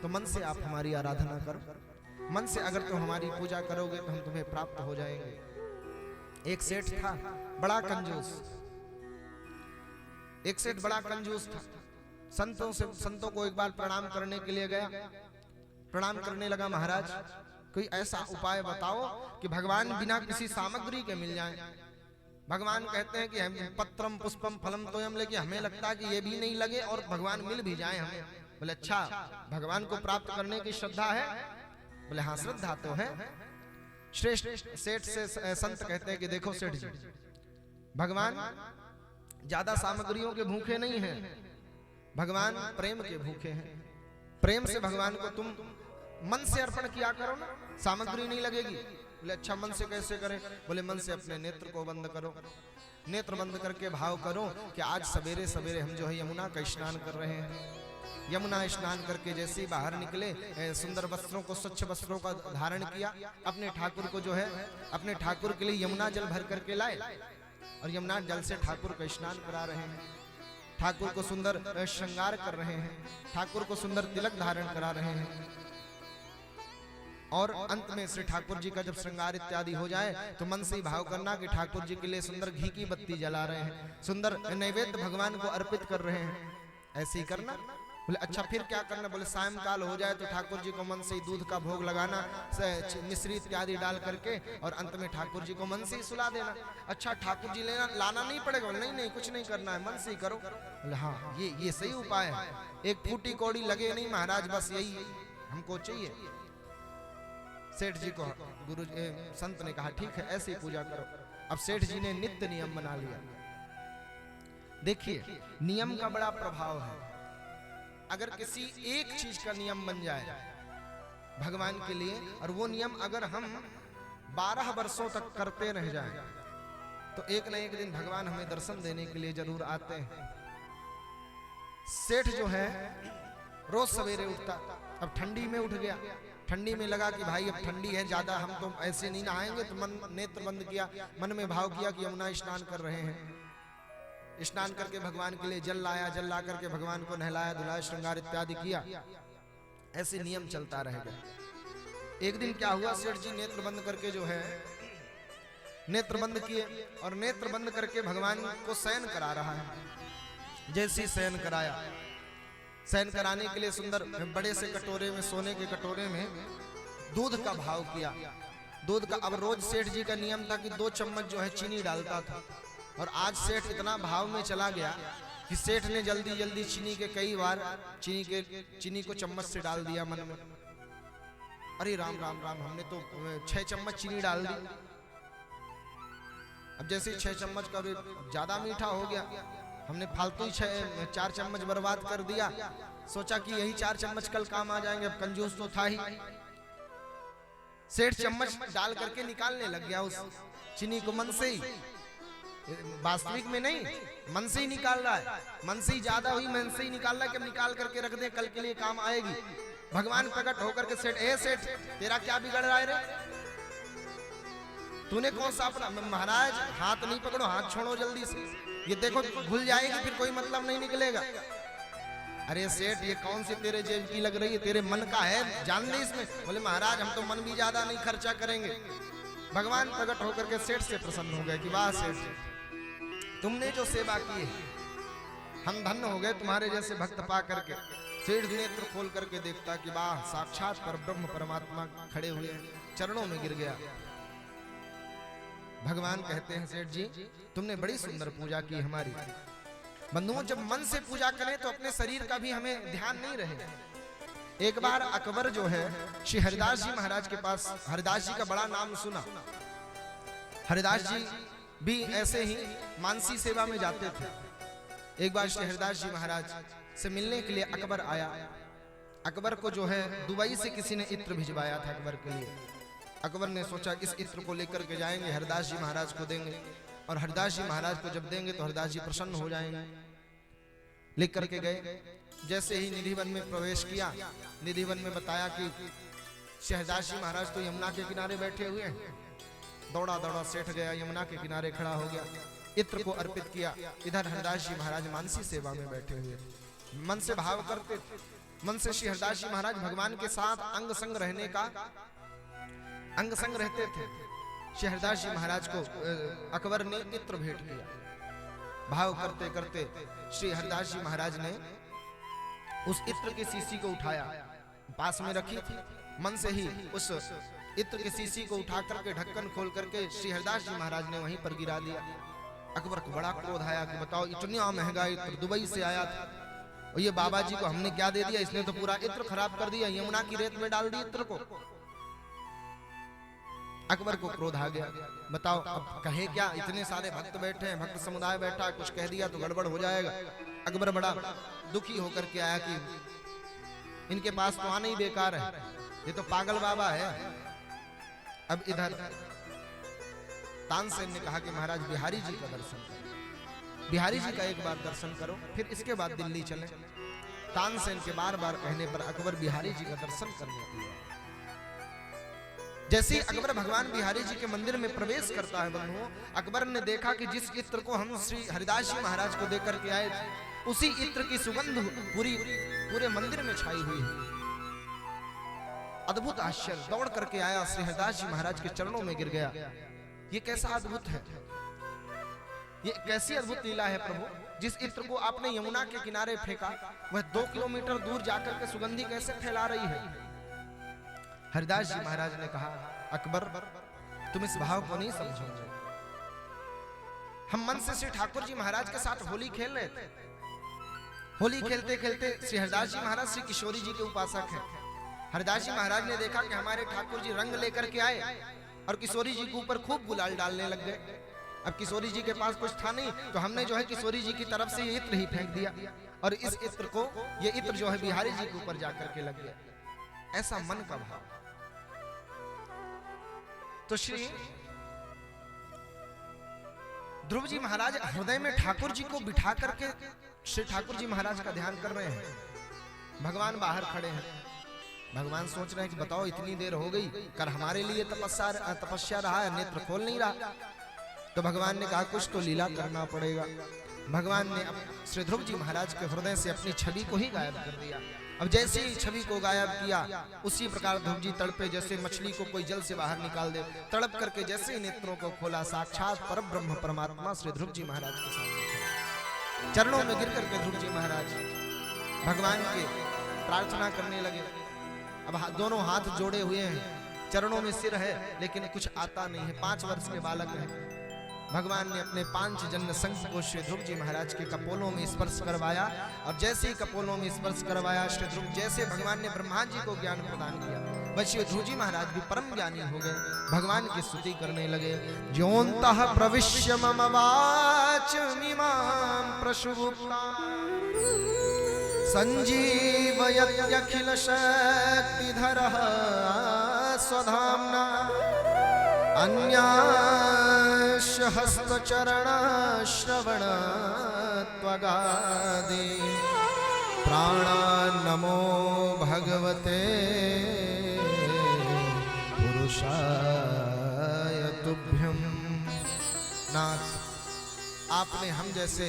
तो मन से आप हमारी आराधना करो। मन से अगर तुम हमारी पूजा करोगे तो हम तुम्हें प्राप्त हो जाएंगे। एक सेठ था, बड़ा कंजूस। एक सेठ बड़ा कंजूस था। संतों को एक बार प्रणाम करने के लिए गया। प्रणाम करने लगा, महाराज कोई ऐसा उपाय बताओ कि भगवान बिना किसी सामग्री के मिल जाए। भगवान कहते हैं कि हम पत्रम पुष्पम फलम तोयम, लेकिन हमें लगता है कि ये भी नहीं लगे और भगवान मिल भी जाए हमें। बोले, अच्छा, भगवान को प्राप्त करने की श्रद्धा है? बोले, हाँ, श्रद्धा तो है। श्रेष्ठ सेठ से संत कहते हैं कि देखो सेठ जी, भगवान ज्यादा सामग्रियों के भूखे नहीं हैं, भगवान प्रेम के भूखे हैं। प्रेम से भगवान को तुम मन से अर्पण किया करो ना, सामग्री नहीं लगेगी। बोले, अच्छा, मन से कैसे करें? बोले, मन से अपने नेत्र को बंद करो। नेत्र बंद करके भाव करो कि आज सवेरे सवेरे हम जो है यमुना का स्नान कर रहे हैं। यमुना स्नान करके जैसे ही बाहर निकले, सुंदर वस्त्रों को, स्वच्छ वस्त्रों का धारण किया। अपने ठाकुर को जो है, अपने ठाकुर के लिए यमुना जल भर करके लाए और यमुना जल से ठाकुर का स्नान करा रहे हैं। ठाकुर को सुंदर श्रृंगार कर रहे हैं, ठाकुर को सुंदर तिलक धारण करा रहे हैं। और अंत में श्री ठाकुर जी का जब श्रृंगार इत्यादि हो जाए तो मन से ही भाव करना कि ठाकुर जी के लिए सुंदर घी की बत्ती जला रहे हैं, सुंदर नैवेद्य भगवान को अर्पित कर रहे हैं, ऐसे ही करना। बोले अच्छा फिर क्या करना? बोले सायंकाल हो जाए तो ठाकुर जी को मन से ही दूध का भोग लगाना, मिश्री इत्यादि डाल करके, और अंत में ठाकुर जी को मन से ही सुला देना। अच्छा ठाकुर जी लाना नहीं पड़ेगा? नहीं नहीं कुछ नहीं करना है, मन से ही करो। बोले हाँ ये सही उपाय है, एक फूटी कौड़ी लगे नहीं महाराज, बस यही हमको चाहिए। सेठ जी को गुरु संत ने कहा ठीक है ऐसे ही पूजा करो। अब सेठ जी ने नित्य नियम बना लिया। देखिए नियम का बड़ा प्रभाव है। अगर किसी एक चीज का नियम बन जाए भगवान के लिए, और वो नियम अगर हम 12 वर्षों तक करते रह जाएं, तो एक न एक दिन भगवान हमें दर्शन देने के लिए जरूर आते हैं। सेठ जो है रोज सवेरे उठता, अब ठंडी में उठ गया, ठंडी में लगा कि भाई अब ठंडी है ज्यादा, हम तो ऐसे नहीं नहाएंगे, तो मन नेत्र बंद किया, मन में भाव किया कि यमुना स्नान कर रहे हैं। स्नान करके भगवान के लिए जल लाया, जल ला करके भगवान को नहलाया धुलाया, श्रृंगार इत्यादि किया। ऐसे नियम चलता रहेगा। एक दिन क्या हुआ, सेठ जी नेत्र बंद करके जो है नेत्र बंद किए, और नेत्र बंद करके भगवान को शयन करा रहा है। जैसे ही शयन कराया, शयन कराने के लिए सुंदर बड़े से कटोरे में, सोने के कटोरे में दूध का भाव किया। दूध का, अब रोज सेठ जी का नियम था कि 2 चम्मच जो है चीनी डालता था, और आज सेठ इतना भाव में चला गया कि सेठ ने जल्दी जल्दी चीनी के कई बार चीनी को चम्मच से डाल दिया मन में। अरे राम राम राम, हमने तो 6 चम्मच चीनी डाल दी। अब जैसे 6 चम्मच का ज्यादा मीठा हो गया, हमने फालतू ही 4 चम्मच बर्बाद कर दिया। सोचा कि यही 4 चम्मच कल काम आ जाएंगे, अब कंजूस तो था ही। सेठ चम्मच डाल करके निकालने लग गया उस चीनी को मन से ही, वास्तविक में नहीं, मन से ही निकाल रहा है। मन से ही ज्यादा हुई, मन से ही निकाल रहा है कि निकाल करके रख दे, कल के लिए काम आएगी। भगवान प्रकट होकर के सेठ, ए सेठ तेरा क्या बिगड़ रहा है रे? तूने कौन सा अपना? महाराज हाथ नहीं पकड़ो, हाथ छोड़ो जल्दी से, ये देखो भूल जाएगी फिर कोई मतलब नहीं निकलेगा। अरे सेठ ये कौन सी तेरे जेब की लग रही है, तेरे मन का है, जान ले इसमें। बोले महाराज हम तो मन भी ज्यादा नहीं खर्चा करेंगे। भगवान प्रकट होकर के सेठ से प्रसन्न हो गए कि वाह सेठ तुमने जो सेवा की है, हम धन्य हो गए तुम्हारे जैसे भक्त पा करके। सेठ नेत्र खोल करके देखता कि वाह साक्षात परब्रह्म परमात्मा खड़े हुए हैं, चरणों में गिर गया। भगवान कहते हैं सेठ जी तुमने बड़ी सुंदर पूजा की हमारी। बंधुओं जब मन से पूजा करें तो अपने शरीर का भी हमें ध्यान नहीं रहे। एक बार अकबर जो है श्री हरिदास जी महाराज के पास, हरिदास जी का बड़ा नाम सुना। हरिदास जी भी ऐसे ही मानसी सेवा में जाते थे। एक बार श्री हरिदास जी महाराज से मिलने के लिए अकबर आया। अकबर को जो है दुबई से किसी ने इत्र भिजवाया था अकबर के लिए। अकबर ने सोचा इस इत्र को लेकर के जाएंगे, हरिदास जी महाराज को देंगे, और हरिदास जी महाराज को जब देंगे तो हरिदास जी प्रसन्न हो जाएंगे। लेकर के गए, जैसे ही निधि वन में प्रवेश किया, निधि वन में बताया कि श्री हरिदास जी महाराज तो यमुना के किनारे बैठे हुए हैं। दौड़ा दौड़ा सेठ गया, यमुना के किनारे खड़ा हो गया, इत्र को अर्पित किया। इधर हरिदास जी महाराज मानसी सेवा में बैठे हुए, मन से भाव करते थे। मन से श्री हरिदास जी महाराज भगवान के साथ अंग संग रहने का, अंग संग रहते थे। श्री हरिदास जी महाराज को अकबर ने इत्र भेंट किया। भाव करते करते श्री हरिदास जी महाराज ने उस इत्र की शीशी को उठाया, पास में रखी थी। मन से ही उस इत्र की शीशी को उठा करके ढक्कन खोल करके श्री हरिदास जी महाराज ने वहीं पर गिरा दिया। अकबर को बड़ा क्रोध आया कि बताओ इतना महंगा इत्र दुबई से आया था, और ये बाबा जी को हमने क्या दे दिया, इसने तो पूरा इत्र खराब कर दिया, यमुना की रेत में डाल दी इत्र को। अकबर को क्रोध आ गया, बताओ अब कहे क्या, इतने सारे भक्त बैठे हैं, भक्त समुदाय बैठा है, कुछ कह दिया तो गड़बड़ हो जाएगा। अकबर बड़ा दुखी होकर के आया कि इनके पास तो आना ही बेकार है, ये तो पागल बाबा है। अब इधर तानसेन ने कहा कि महाराज बिहारी जी का दर्शन करो, बिहारी जी का एक बार दर्शन करो, फिर इसके बाद दिल्ली चलें। तानसेन के बार बार कहने पर अकबर बिहारी जी का दर्शन करने के लिए, जैसे ही अकबर भगवान बिहारी जी के मंदिर में प्रवेश करता है बंधुओं, अकबर ने देखा कि जिस इत्र को हम श्री हरिदास जी महाराज को देकर के आए थे, उसी इत्र की सुगंध पूरे मंदिर में छाई हुई है। अद्भुत आश्चर्य, दौड़ करके आया, श्री हरिदास जी महाराज के चरणों में गिर गया। ये कैसा अद्भुत है, ये कैसी अद्भुत लीला है प्रभु। जिस इत्र को आपने यमुना के किनारे फेंका, वह 2 किलोमीटर दूर जाकर के सुगंधी कैसे फैला रही है। हरिदास जी महाराज ने कहा, अकबर तुम इस भाव को नहीं समझोगे। हम मन से श्री ठाकुर जी महाराज के साथ होली खेल रहे थे। होली खेलते खेलते श्री हरिदास जी महाराज श्री किशोरी जी के उपासक हैं। हरिदास जी महाराज ने देखा कि हमारे ठाकुर जी रंग लेकर के आए और किशोरी जी के ऊपर खूब गुलाल डालने लग गए। अब किशोरी जी के पास कुछ था नहीं, तो हमने जो है किशोरी जी की तरफ से ये इत्र ही फेंक दिया और इस इत्र को, ये इत्र जो है बिहारी जी के ऊपर जाकर के लग गया। ऐसा मन का भाव। तो श्री ध्रुव जी महाराज हृदय में ठाकुर जी को बिठा करके श्री ठाकुर जी महाराज का ध्यान कर रहे हैं। भगवान बाहर खड़े हैं। भगवान सोच रहे हैं कि बताओ इतनी देर हो गई, कर हमारे लिए तपस्या रहा है, नेत्र खोल नहीं रहा। तो भगवान ने कहा कुछ तो लीला करना पड़ेगा। भगवान ने श्री ध्रुव जी महाराज के हृदय से अपनी छवि को ही गायब कर दिया। अब जैसे ही छवि को गायब किया, उसी प्रकार ध्रुव जी तड़पे जैसे मछली को कोई जल से बाहर निकाल दे, तड़प करके जैसे ही नेत्रों को खोला, साक्षात परब्रह्म परमात्मा श्री ध्रुव जी महाराज के सामने चरणों में गिर करके ध्रुव जी महाराज भगवान के प्रार्थना करने लगे। अब दोनों हाथ जोड़े हुए हैं, चरणों में सिर है, लेकिन कुछ आता नहीं है। 5 वर्ष के बालक है। भगवान ने अपने 5 जन्म शंख को श्री ध्रुव जी महाराज के कपोलों में स्पर्श करवाया और जैसे ही कपोलों में स्पर्श करवाया, श्री ध्रुव जैसे भगवान ने ब्रह्मा जी को ज्ञान प्रदान किया, वैसे ध्रुव जी महाराज भी परम ज्ञानी हो गए। भगवान की स्तुति करने लगे। ज्योन्तः प्रविश्य मम वाचमिमां प्रसुप्तां संजीवयत्यखिल शक्तिधरः स्वधाम्ना अन्याश हस्तचरण श्रवण त्वगादि प्राणा नमो भगवते पुरुषाय तुभ्यं। नाथ, आपने हम जैसे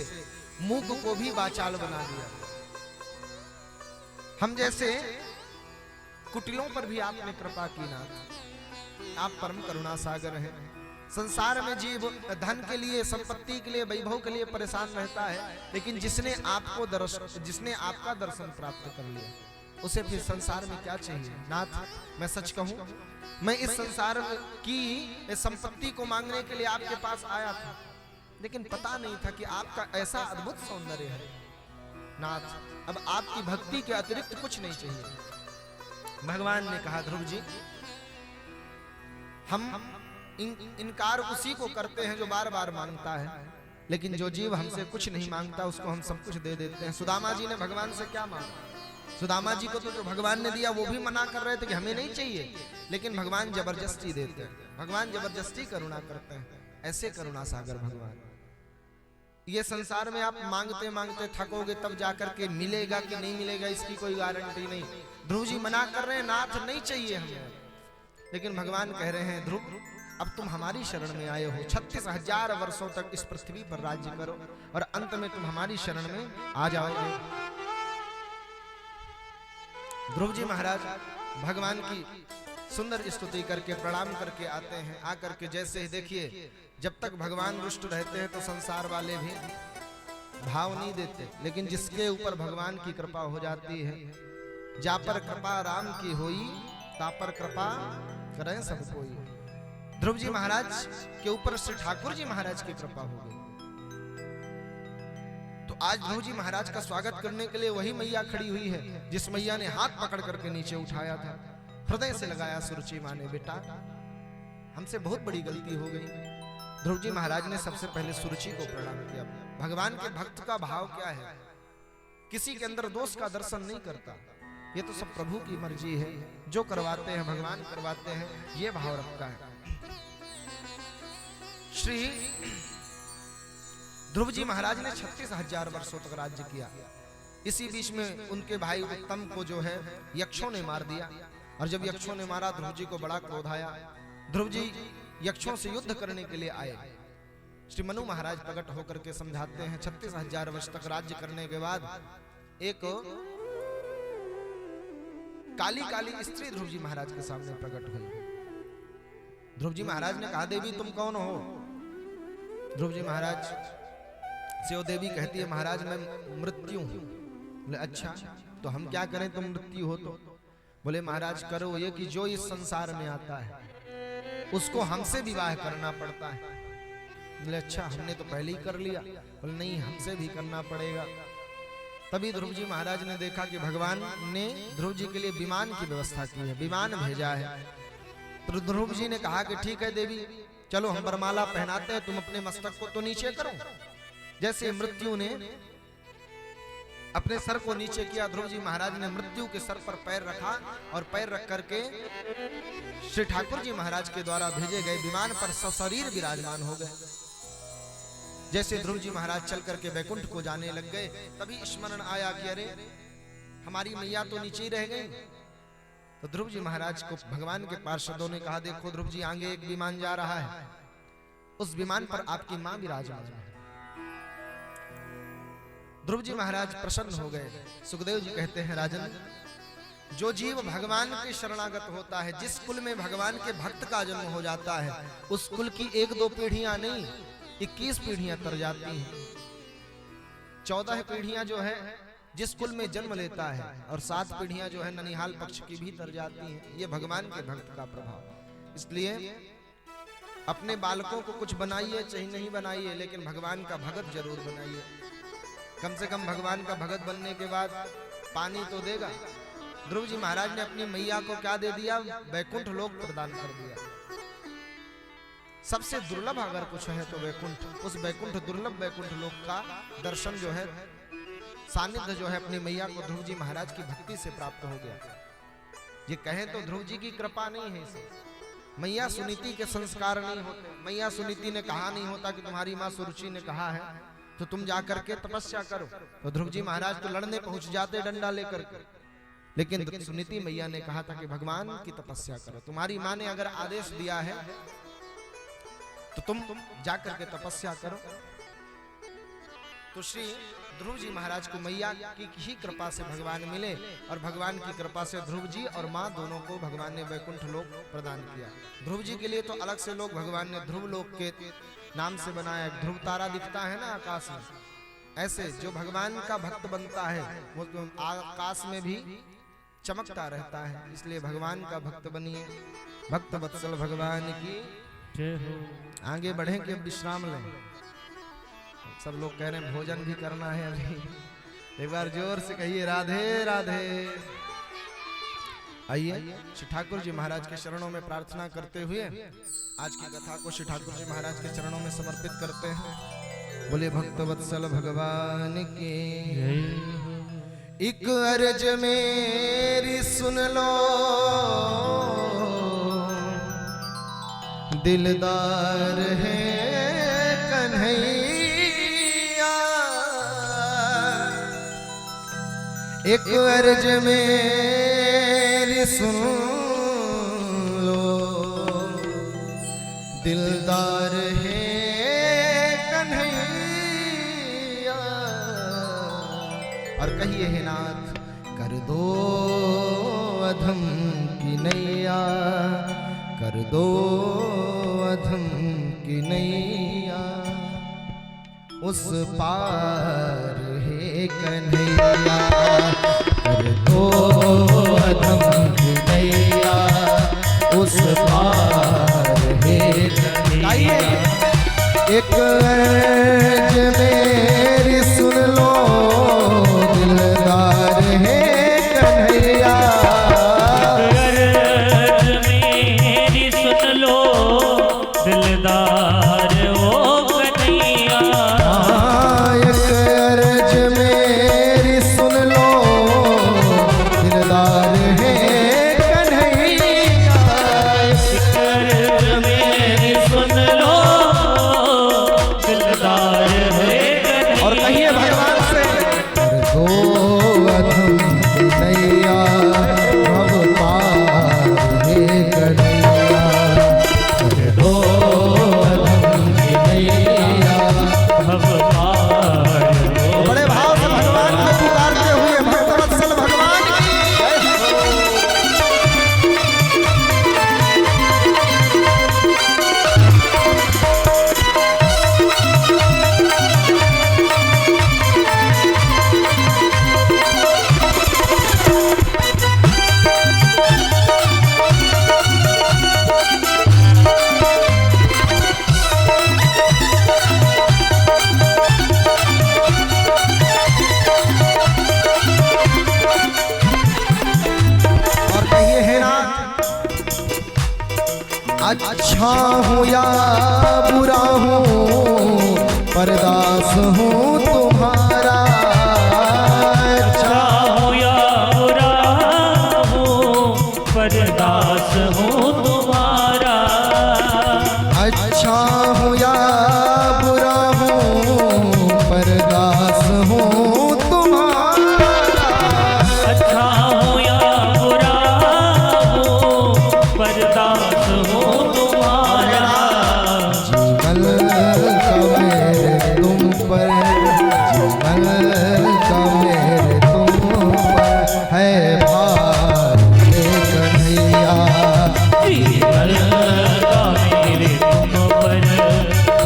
मूक को भी वाचाल बना दिया। हम जैसे कुटिलों पर भी आपने कृपा की। नाथ, आप परम करुणा सागर हैं। संसार में जीव धन के लिए, संपत्ति के लिए, वैभव के लिए परेशान रहता है, लेकिन जिसने आपका दर्शन प्राप्त कर लिया, उसे फिर संसार में क्या चाहिए। नाथ, मैं सच कहूं, मैं इस संसार की संपत्ति को मांगने के लिए आपके पास आया था, लेकिन पता नहीं था कि आपका ऐसा अद्भुत सौंदर्य है। नाथ, अब आपकी भक्ति के अतिरिक्त कुछ नहीं चाहिए। भगवान ने कहा, ध्रुव जी, हम इनकार उसी को करते हैं जो बार बार मांगता है, लेकिन जो जीव हमसे कुछ नहीं मांगता उसको हम सब कुछ दे देते हैं। सुदामा जी ने भगवान से क्या मांगा? सुदामा जी को तो जो भगवान ने दिया वो भी मना कर रहे थे कि हमें नहीं चाहिए, लेकिन भगवान जबरदस्ती देते हैं। भगवान जबरदस्ती करुणा करते हैं। ऐसे करुणा सागर भगवान। ये संसार में आप मांगते मांगते थकोगे, तब जाकर के मिलेगा कि नहीं मिलेगा इसकी कोई गारंटी नहीं। ध्रुव जी मना कर रहे हैं, नाथ नहीं चाहिए हमें, लेकिन भगवान कह रहे हैं, ध्रुव अब तुम हमारी शरण में आए हो, 36,000 वर्षों तक इस पृथ्वी पर राज्य करो और अंत में तुम हमारी शरण में आ जाओगे। ध्रुव जी महाराज भगवान की सुंदर स्तुति करके प्रणाम करके आते हैं। आकर के जैसे ही देखिए, जब तक भगवान रुष्ट रहते हैं तो संसार वाले भी भाव नहीं देते, लेकिन जिसके ऊपर भगवान की कृपा हो जाती है, जा पर कृपा राम की होई, ता पर कृपा करें सब कोई। ध्रुव जी महाराज के ऊपर श्री ठाकुर जी महाराज की कृपा हो गई। तो आज ध्रुव जी महाराज का स्वागत करने के लिए वही मैया खड़ी हुई है जिस मैया ने हाथ पकड़ करके नीचे उठाया था, हृदय से लगाया। सुरुचि माँ ने, बेटा हमसे बहुत बड़ी गलती हो गई। ध्रुव जी महाराज ने सबसे पहले सुरुचि को प्रणाम किया। भगवान के भक्त का भाव क्या है? किसी के अंदर दोष का दर्शन नहीं करता। ये तो सब प्रभु की मर्जी है, जो करवाते हैं भगवान करवाते हैं, ये भाव रखता है। श्री ध्रुव जी महाराज ने 36,000 वर्षों तक राज्य किया। इसी बीच में उनके भाई उत्तम को जो है यक्षों ने मार दिया, और जब यक्षों ने मारा ध्रुव जी को बड़ा क्रोध आया। ध्रुव जी यक्षों से युद्ध करने के लिए आए। श्री मनु महाराज प्रकट होकर के समझाते हैं, 36,000 वर्ष तक राज्य करने के बाद एक काली काली स्त्री ध्रुव जी महाराज के सामने प्रकट हुई। ध्रुव जी महाराज ने कहा, देवी तुम कौन हो? ध्रुव जी महाराज से वो देवी कहती है, महाराज मैं मृत्यु हूं। बोले अच्छा, तो हम क्या करें, तुम मृत्यु हो तो? बोले महाराज करो ये कि जो इस संसार में आता है उसको हमसे विवाह करना पड़ता है। बोले अच्छा, हमने तो पहले ही कर लिया। बोले नहीं, हमसे भी करना पड़ेगा। तभी ध्रुव जी महाराज ने देखा कि भगवान ने ध्रुव जी के लिए विमान की व्यवस्था की है, विमान भेजा है। तो ध्रुव जी ने कहा कि ठीक है देवी, चलो हम वरमाला पहनाते हैं, तुम अपने मस्तक को तो नीचे करो। जैसे मृत्यु ने अपने सर को नीचे किया, ध्रुव जी महाराज ने मृत्यु के सर पर पैर रखा और पैर रख करके श्री ठाकुर जी महाराज के द्वारा भेजे गए विमान पर सशरीर विराजमान हो गए। जैसे ध्रुव जी महाराज चल करके वैकुंठ को जाने लग गए, तभी स्मरण आया कि अरे हमारी मैया तो नीचे ही रह गई। तो ध्रुव जी महाराज को भगवान के पार्षदों ने कहा, देखो ध्रुव जी आगे एक विमान जा रहा है, उस विमान पर आपकी मां विराजमान है। ध्रुव जी महाराज प्रसन्न हो गए। सुखदेव जी कहते हैं, राजन जो जीव भगवान के शरणागत होता है, जिस कुल में भगवान के भक्त का जन्म हो जाता है, उस कुल की 1-2 पीढ़ियां नहीं 21 पीढ़ियां तर जाती हैं। 14 पीढ़ियां जो है जिस कुल में जन्म लेता है, और 7 पीढ़ियां जो है ननिहाल पक्ष की भी तर जाती हैं। ये भगवान के भक्त का प्रभाव। इसलिए अपने बालकों को कुछ बनाइए चाहे नहीं बनाइए, लेकिन भगवान का भगत जरूर बनाइए। कम से कम भगवान का भगत बनने के बाद पानी तो देगा। ध्रुव जी महाराज ने अपनी मैया को क्या दे दिया? वैकुंठ लोक प्रदान कर दिया। सबसे दुर्लभ अगर कुछ है तो वैकुंठ, उस वैकुंठ दुर्लभ वैकुंठ लोक का दर्शन जो है, सानिध्य जो है अपनी मैया को ध्रुव जी महाराज की भक्ति से प्राप्त हो गया। ये कहें तो ध्रुव जी की कृपा नहीं है इसे, मैया सुनीति के संस्कार नहीं होते। मैया सुनीति ने कहा नहीं होता कि तुम्हारी माँ सुरुचि ने कहा है तो तुम जाकर के तपस्या करो, तो ध्रुव जी महाराज तो लड़ने पहुंच जाते डंडा लेकर के। लेकिन सुनीति मैया ने कहा था कि भगवान की तपस्या करो, तुम्हारी माँ ने अगर आदेश दिया है तो तुम जाकर के तपस्या करो। तो श्री ध्रुव जी महाराज को मैया की ही कृपा से भगवान मिले, और भगवान की कृपा से ध्रुव जी और माँ दोनों को भगवान ने वैकुंठ लोक प्रदान किया। ध्रुव जी के लिए तो अलग से लोग भगवान ने ध्रुव लोक के नाम से बनाया। ध्रुव तारा दिखता है ना आकाश में, ऐसे जो भगवान का भक्त बनता है वो आकाश में भी चमकता रहता है। इसलिए भगवान का भक्त बनिए। भक्त वत्सल भगवान की जय हो। आगे बढ़े कि विश्राम लें? सब लोग कह रहे हैं भोजन भी करना है अभी। एक बार जोर से कहिए राधे राधे। आइए श्री ठाकुर जी महाराज के चरणों में प्रार्थना करते हुए आज की कथा को श्री ठाकुर जी महाराज के चरणों में समर्पित करते हैं। बोले भक्त वत्सल भगवान की जय हो। एक अर्ज मेरी सुन लो, दिलदार है कन्हैया। एक अर्ज मेरी सुन लो, दिलदार है कन्हैया। और कहिए हे नाथ कर दो अधम की नैया, कर दो अधम की नैया। उस पार है कन्हैया, कर दो अधम की नैया। उस पार है कन्हैया। एक अर्ज मेरी सुन लो, दिलदार है कन्हैया। दिलदार ओ कन्हैया। एक अर्ज मेरी सुन लो, दिलदार है कन्हैया। एक अर्ज मेरी सुन लो, दिलदार है कन्हैया। और कहिए भगवान से कर दो अधम की नैया। अच्छा हूँ या बुरा हूँ परदास हूँ तुम्हारा। अच्छा हूँ या बुरा हूँ परदास हूँ तुम्हारा। अच्छा हूँ या बुरा हूँ परदास हूँ तुम्हारा। अच्छा हूँ या बुरा हूँ परदास हूँ तुम्हारा। जीवन का मेरे तुम पर, जीवन का मेरे तुम पर है भार हे कन्हैया। जीवन का मेरे तुम पर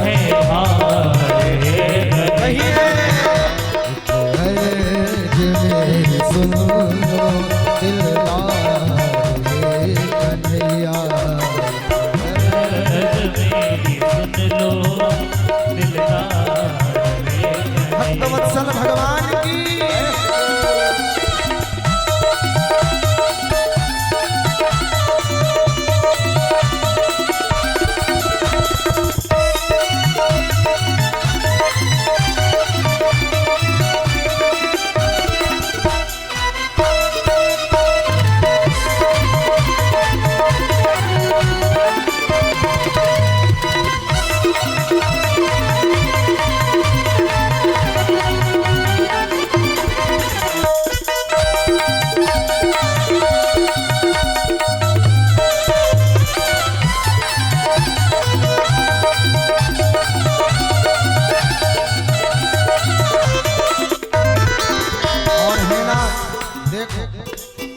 है भार हे कन्हैया। अर्ज मेरी सुन लो दिलदार हे कन्हैया। अर्ज मेरी सुन लो दिलदार हे कन्हैया। भक्तवत्सल भगवान की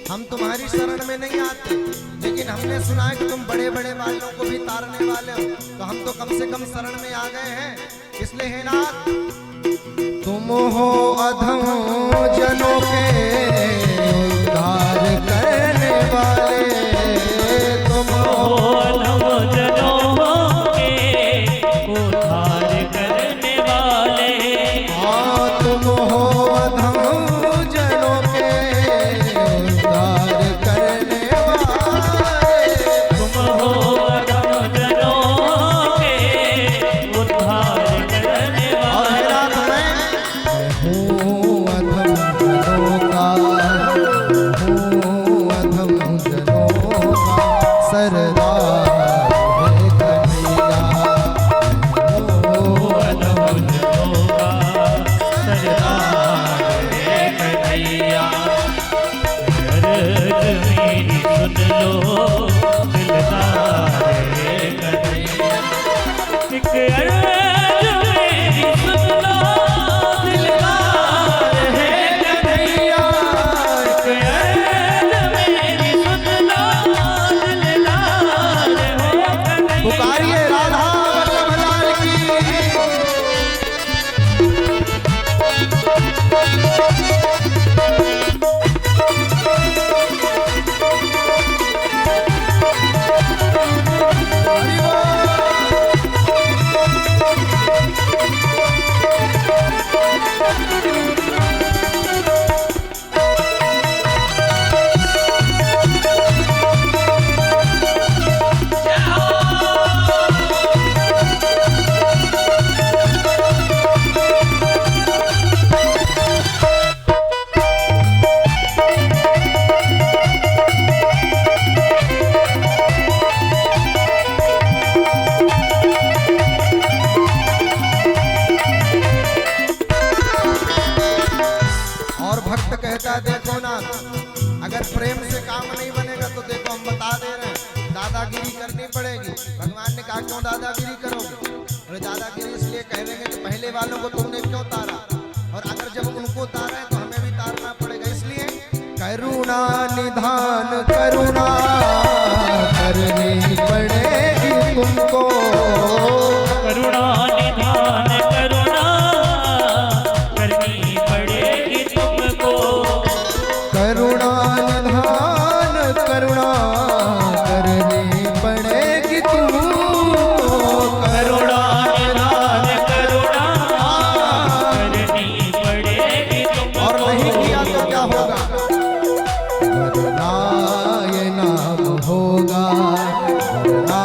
हम तुम्हारी शरण में नहीं आते, लेकिन हमने सुना है कि तुम बड़े बड़े बालों को भी तारने वाले हो, तो हम तो कम से कम शरण में आ गए हैं। इसलिए हे नाथ, तुम हो अधम जनों के उद्धार करने वाले। तुम हो अधम जनों के उद्धार करने वाले। हाँ, तुम हो अधम जनों के उद्धार करने वाले। तुम हो अधम जनों के उद्धार करने और हे वाले। नाथ, मैं हूँ अधम जनों का, हूँ अधम जनों का सरदार हे कन्हैया। ओ अधम जनों का सरदार हे कन्हैया। अर्ज मेरी सुन लो दिलदार हे कन्हैया। एक अर्ज मेरी सुन लो दिलदार हे कन्हैया। एक अर्ज मेरी सुन लो दिलदार हे कन्हैया। पुकारिए राधा वल्लभ लाल की। हरि और भक्त कहता है, देखो ना, अगर प्रेम से काम नहीं बनेगा तो देखो हम बता दे रहे हैं, दादागिरी करनी पड़ेगी। भगवान ने कहा क्यों दादागिरी करोगे? अरे दादागिरी इसलिए कह रहे हैं कि पहले वालों को तुमने क्यों तारा, और अगर जब उनको तारा है तो हमें भी तारना पड़ेगा। इसलिए करुणा निधान करुणा करनी पड़ेगी तुमको। करुणा निधान करुणा करनी पड़ेगी तुमको। करुणा निधान करुणा करनी पड़ेगी तुमको। करुणा निधान करुणा करनी पड़ेगी तुमको। और नहीं किया तो क्या होगा? वरना ये नाम होगा, वरना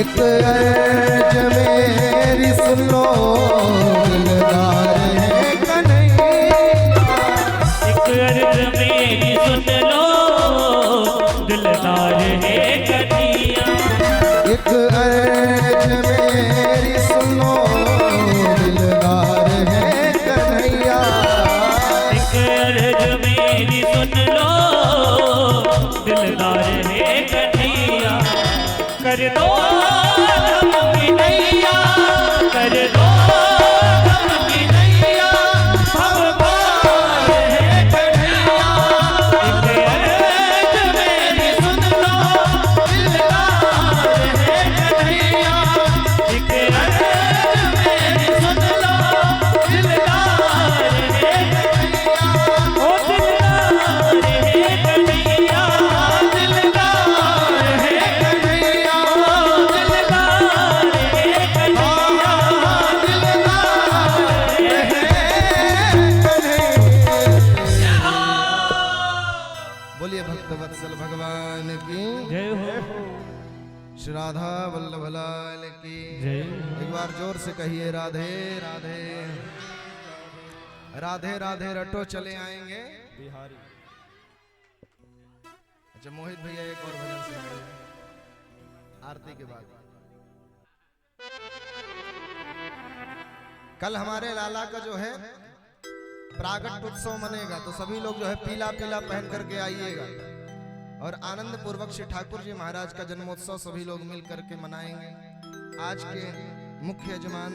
एक अर्ज मेरी सुन लो दिलदार है कन्हैया। एक अर्ज मेरी सुन लो दिलदार है कन्हैया। एक अर्ज मेरी सुन लो दिलदार है कन्हैया। एक अर्ज मेरी सुन लो दिलदार है कन्हैया। कर दो गम की नैया, कर दो गम की नैया, हम पार है कन्हैया। एक अर्ज मेरी सुन लो दिलदार है कन्हैया। एक अर्ज मेरी सुन लो दिलदार है कन्हैया। ओ दिलदार है कन्हैया, दिलदार है कन्हैया, दिलदार है कन्हैया, बोलिए भक्त वत्सल भगवान की जय हो, श्री राधा वल्लभ लाल की जय। एक बार जोर से कहिए राधे राधे राधे राधे रटो चले आएंगे बिहारी। अच्छा मोहित भैया एक और भजन सुनाइए आरती के बाद। कल हमारे लाला का जो है प्रागट उत्सव मनेगा, तो सभी लोग जो है पीला पीला पहन करके आइएगा और आनंद पूर्वक श्री ठाकुर जी महाराज का जन्मोत्सव सभी लोग मिल करके मनाएंगे। आज के मुख्य यजमान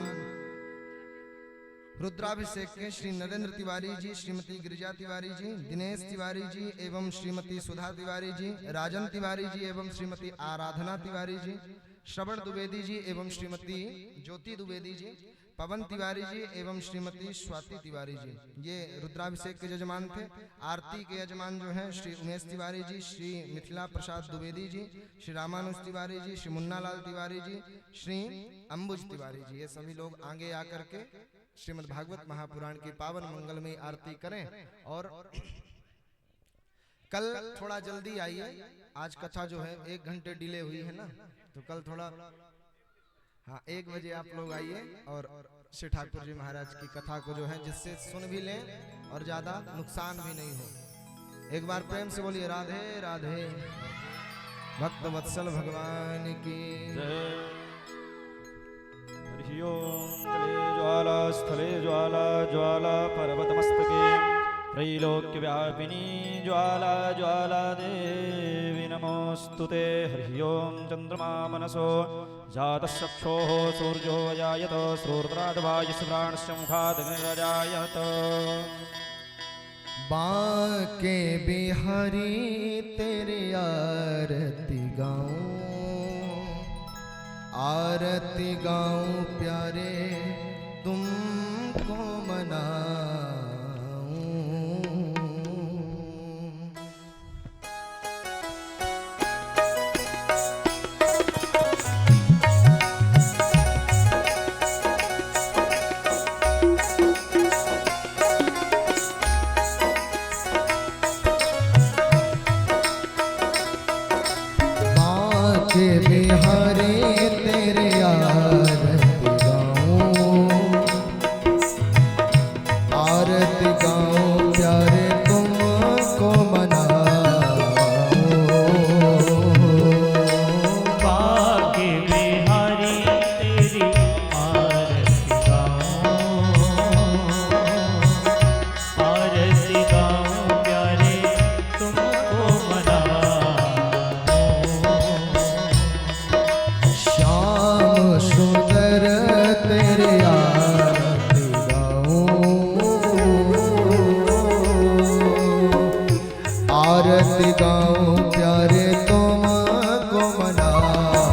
रुद्राभिषेक के श्री नरेंद्र तिवारी जी, श्रीमती गिरिजा तिवारी जी, दिनेश तिवारी जी एवं श्रीमती सुधा तिवारी जी, राजन तिवारी जी एवं श्रीमती आराधना तिवारी जी, श्रवण द्विवेदी जी एवं श्रीमती ज्योति द्विवेदी जी, पवन तिवारी जी एवं श्रीमती स्वाति तिवारी जी, ये रुद्राभिषेक के यजमान थे। आरती के यजमान जो हैं श्री उमेश तिवारी जी, श्री मिथिला प्रसाद द्विवेदी जी, श्री रामानुज तिवारी जी, श्री मुन्ना लाल तिवारी जी, श्री अंबुज तिवारी जी, ये सभी लोग आगे आकर के श्रीमद् भागवत महापुराण की पावन मंगलमयी आरती करें। और कल थोड़ा जल्दी आइए, आज कथा जो है 1 घंटे डिले हुई है ना, तो कल थोड़ा हाँ 1 बजे आप लोग आइए और श्री ठाकुर जी महाराज की कथा को जो है जिससे सुन भी लें और ज्यादा नुकसान भी नहीं हो। एक बार प्रेम से बोलिए राधे राधे भक्त वत्सल भगवान की हरि ओम। जले ज्वाला स्थले ज्वाला, ज्वाला पर्वतमस्तके, त्रैलोक्यव्यापिनी ज्वाला, ज्वाला देवी नमोस्तुते। हरि ओम। चंद्रमा मनसो जातश्चक्षोः सूर्यो जायत, श्रोत्राद्वायुः प्राणस्य मुखादग्निरजायत। बांके बिहारी तेरे आरती गाऊं, आरती गाऊं प्यारे तुमको मनाऊं। बांके बिहारी तेरे आरती गाऊं, आरती गाऊं प्यारे तुमको मनाऊं। बाके बिहारी तेरी आरती गाऊं, आरती गाऊं प्यारे तुमको मनाऊं। श्याम सुंदर तेरे आरती गाऊं, आरती गाऊं प्यारे तुमको मनाऊं।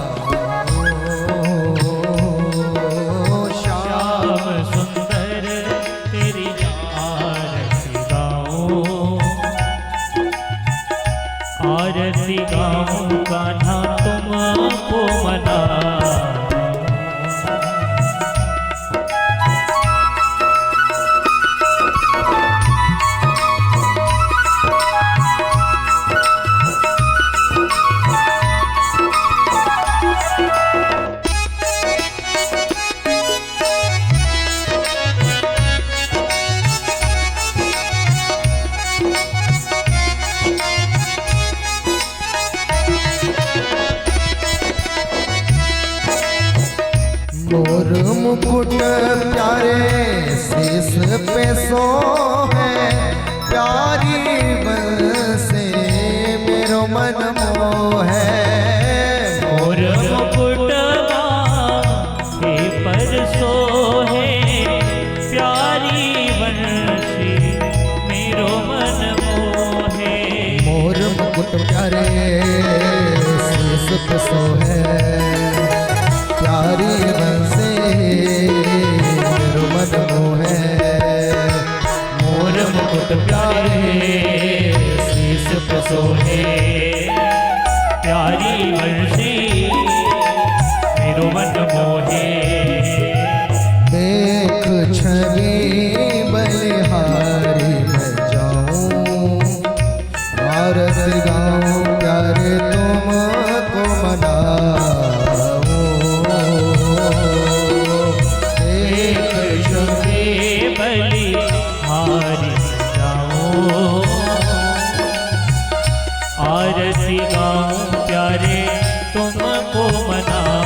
श्याम सुंदर तेरी आरती गाऊं, आरती गाऊं कान्हा तुमको मनाऊं। मुकुट प्यारे शीश पे सोहे, प्यारी बंसे मेरो मन मोहे। मोर मुकुट माथे पर सोहे, प्यारी बंसी मेरो मन मोहे। मोर मुकुट प्यारे शीश पे सोहे, प्यारी बंसे मेरो मन मोहे। मोर मुकुट प्यारे शीश पे सोहे, प्यारी बंसी मेरो मन मोहे। देख छवि बलिहारी मैं जाऊं, भारत गाऊं प्यारे तुमको मनाऊं। देख छवि बलिहारी जाऊं, आरती गाऊं प्यारे तुमको मनाऊं।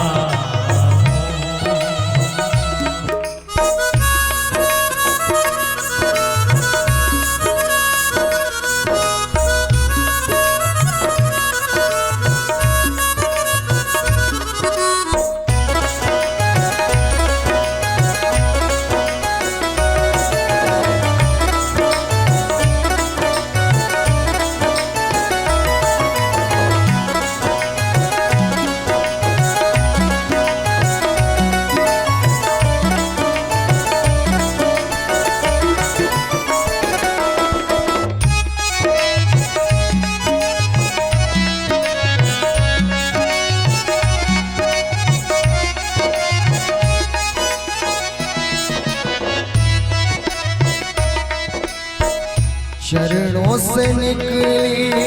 चरणों से निकली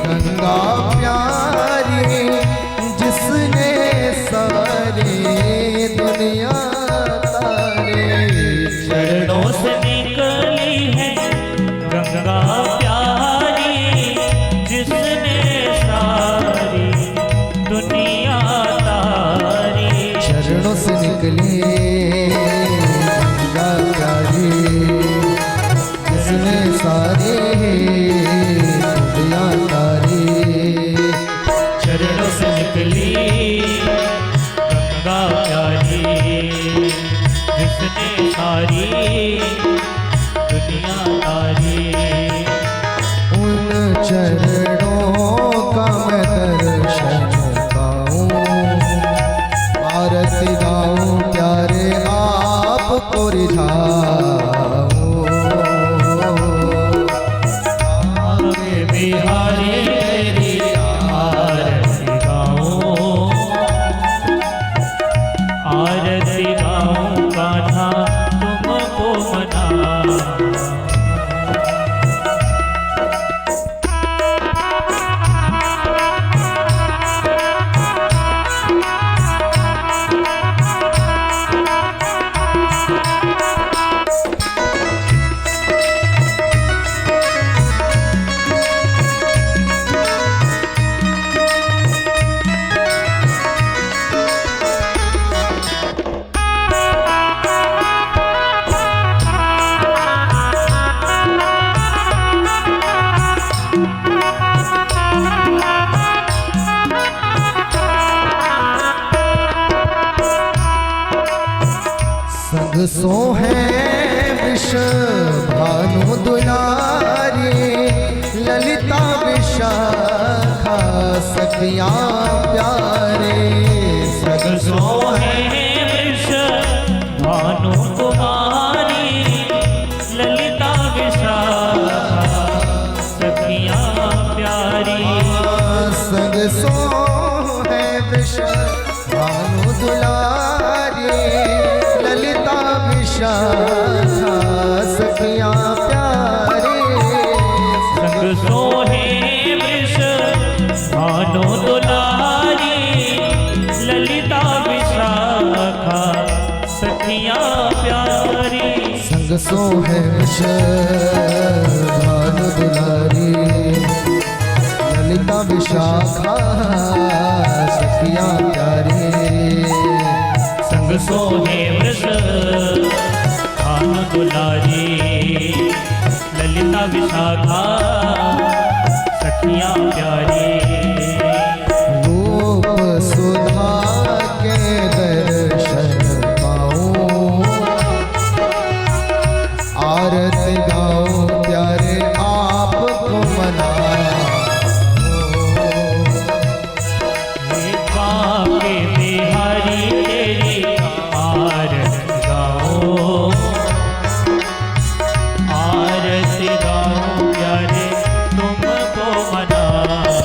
गंगा प्यारी, जिसने सारी दुनिया तारे। चरणों से निकली है गंगा प्यारी, जिसने सारी दुनिया तारी। चरणों से निकली गंगा प्यारी, जिसने सारी दुनिया तारी। चरणों से निकली गंगा प्यारी, जिसने सारी दुनिया तारी। उन चरणों का मैं दर्शन पाऊं, आरती गाऊं प्यारे आपको रिझाऊं। बिहारी तेरी आरती गाऊं, आरती गाऊं कान्हा तुमको मनाऊं। संग सो है विष भानु दुलारी, ललिता विशाखा सखिया प्यारे। संग सो है वृष भानु कुमारी, ललिता विशाखा सखिया प्यारी। संग सो है वृष भानु दुलारी, ललिता विशाखा सखिया प्यारी। संग सोहे वृष भानु दुलारी, ललिता विशाखा सखिया प्यारी। संग सो है वृष भानु दुलारी, ललिता विशाखा सखिया प्यारी। संग सोहे वृष भानु दुलारी ललिता विशाखा सखियां प्यारी रूप सुधा के दर्शन पाऊं आरती गाऊं प्यारे आपको मनाऊं बाके बिहारी तेरी आरती गाऊं प्यारे तुमको मनाऊं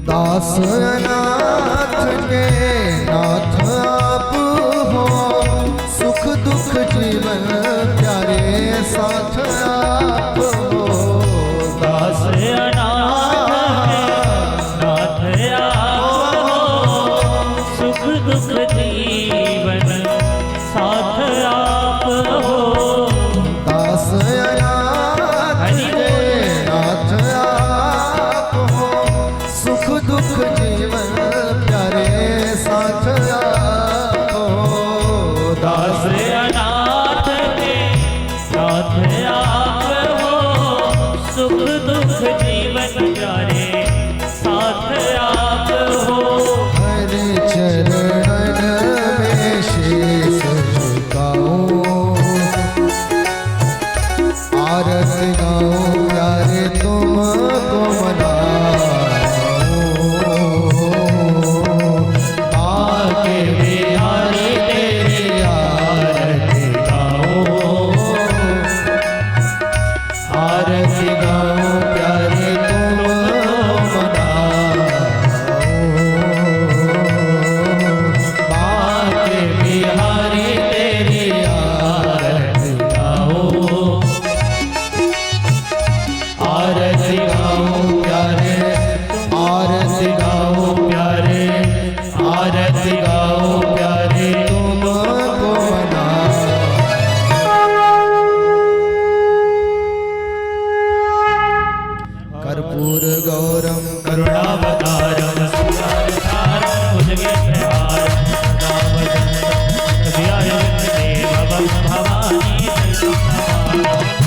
दास अनाथ के नाथ आप हो सुख दुख जीवन प्यारे साथ आप हो दास अनाथ नाथ आप हो सुख दुख जीवन साथ आप हो दास अनाथ के नाथ आप हो सुख दुख जीवन प्यारे साथ आप हो दास अनाथ के साथ आप हो सुख दुख जीवन प्यारे साथ आप हो हरे चरणन में शीस झुकाऊं आरती गाऊं प्यारे तुमको मनाऊं आके बिहारी तेरी आरती गाऊं आरती गाऊं प्यारे तुमको मनाऊं आके बिहारी तेरी आरती गाऊं आरती गाऊं प्यारे आरती गाऊं प्यारे आरती गाऊं प्यारे तुमको मनाऊं कर्पूर गौरम करुणावतारम सुरावतारम भुजगेन्द्रहारम देवं भवानी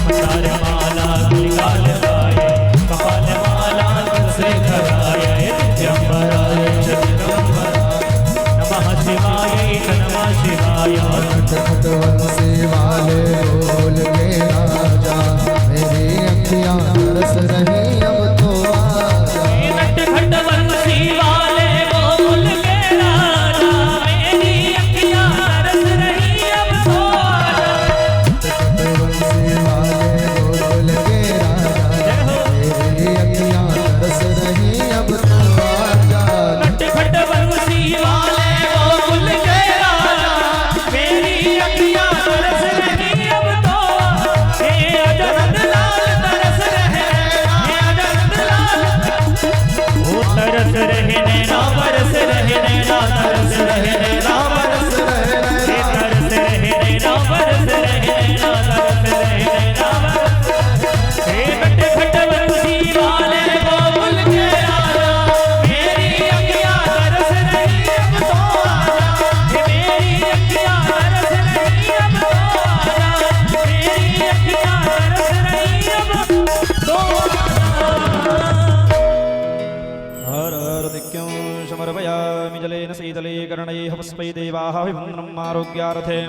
मंदारमाला कुलिकालकाय कपालमाला तुलसीधराय नित्यंबराय चंद्रंबराय नमः शिवाय नमः शिवाय खटवंशी वाले बोल के राजा मेरी अखियां तरस रही अब तो आजा खटवंशी वाले बोल के राजा मेरी अखियां तरस रही अब तो आजा खटवंशी वाले बोल के राजा मेरी अखियां तरस रही अब तो आजा खटवंशी वाले बोल के राजा मेरी अखियां तरस रही अब तो हे अजरद लाल तरस रहे हे अजरद लाल वो तरस रहे नैना बरस रहे नैना तरस रहे नैना बरस रहे तरस रहे नैना बरस रहे नैना तरस रहे नैना बरस हे खटवंशी वाले बोल के राजा मेरी अखियां तरस रही अब तो आजा हे मेरी अखियां तरस रही अब तो आजा मेरी अखियां तरस रही अब तो आजा हर हर दिक्यं समर्पयामि जलेन शीतले कर्णैः पुष्पैः देवाः विभ्रमारोग्यार्थे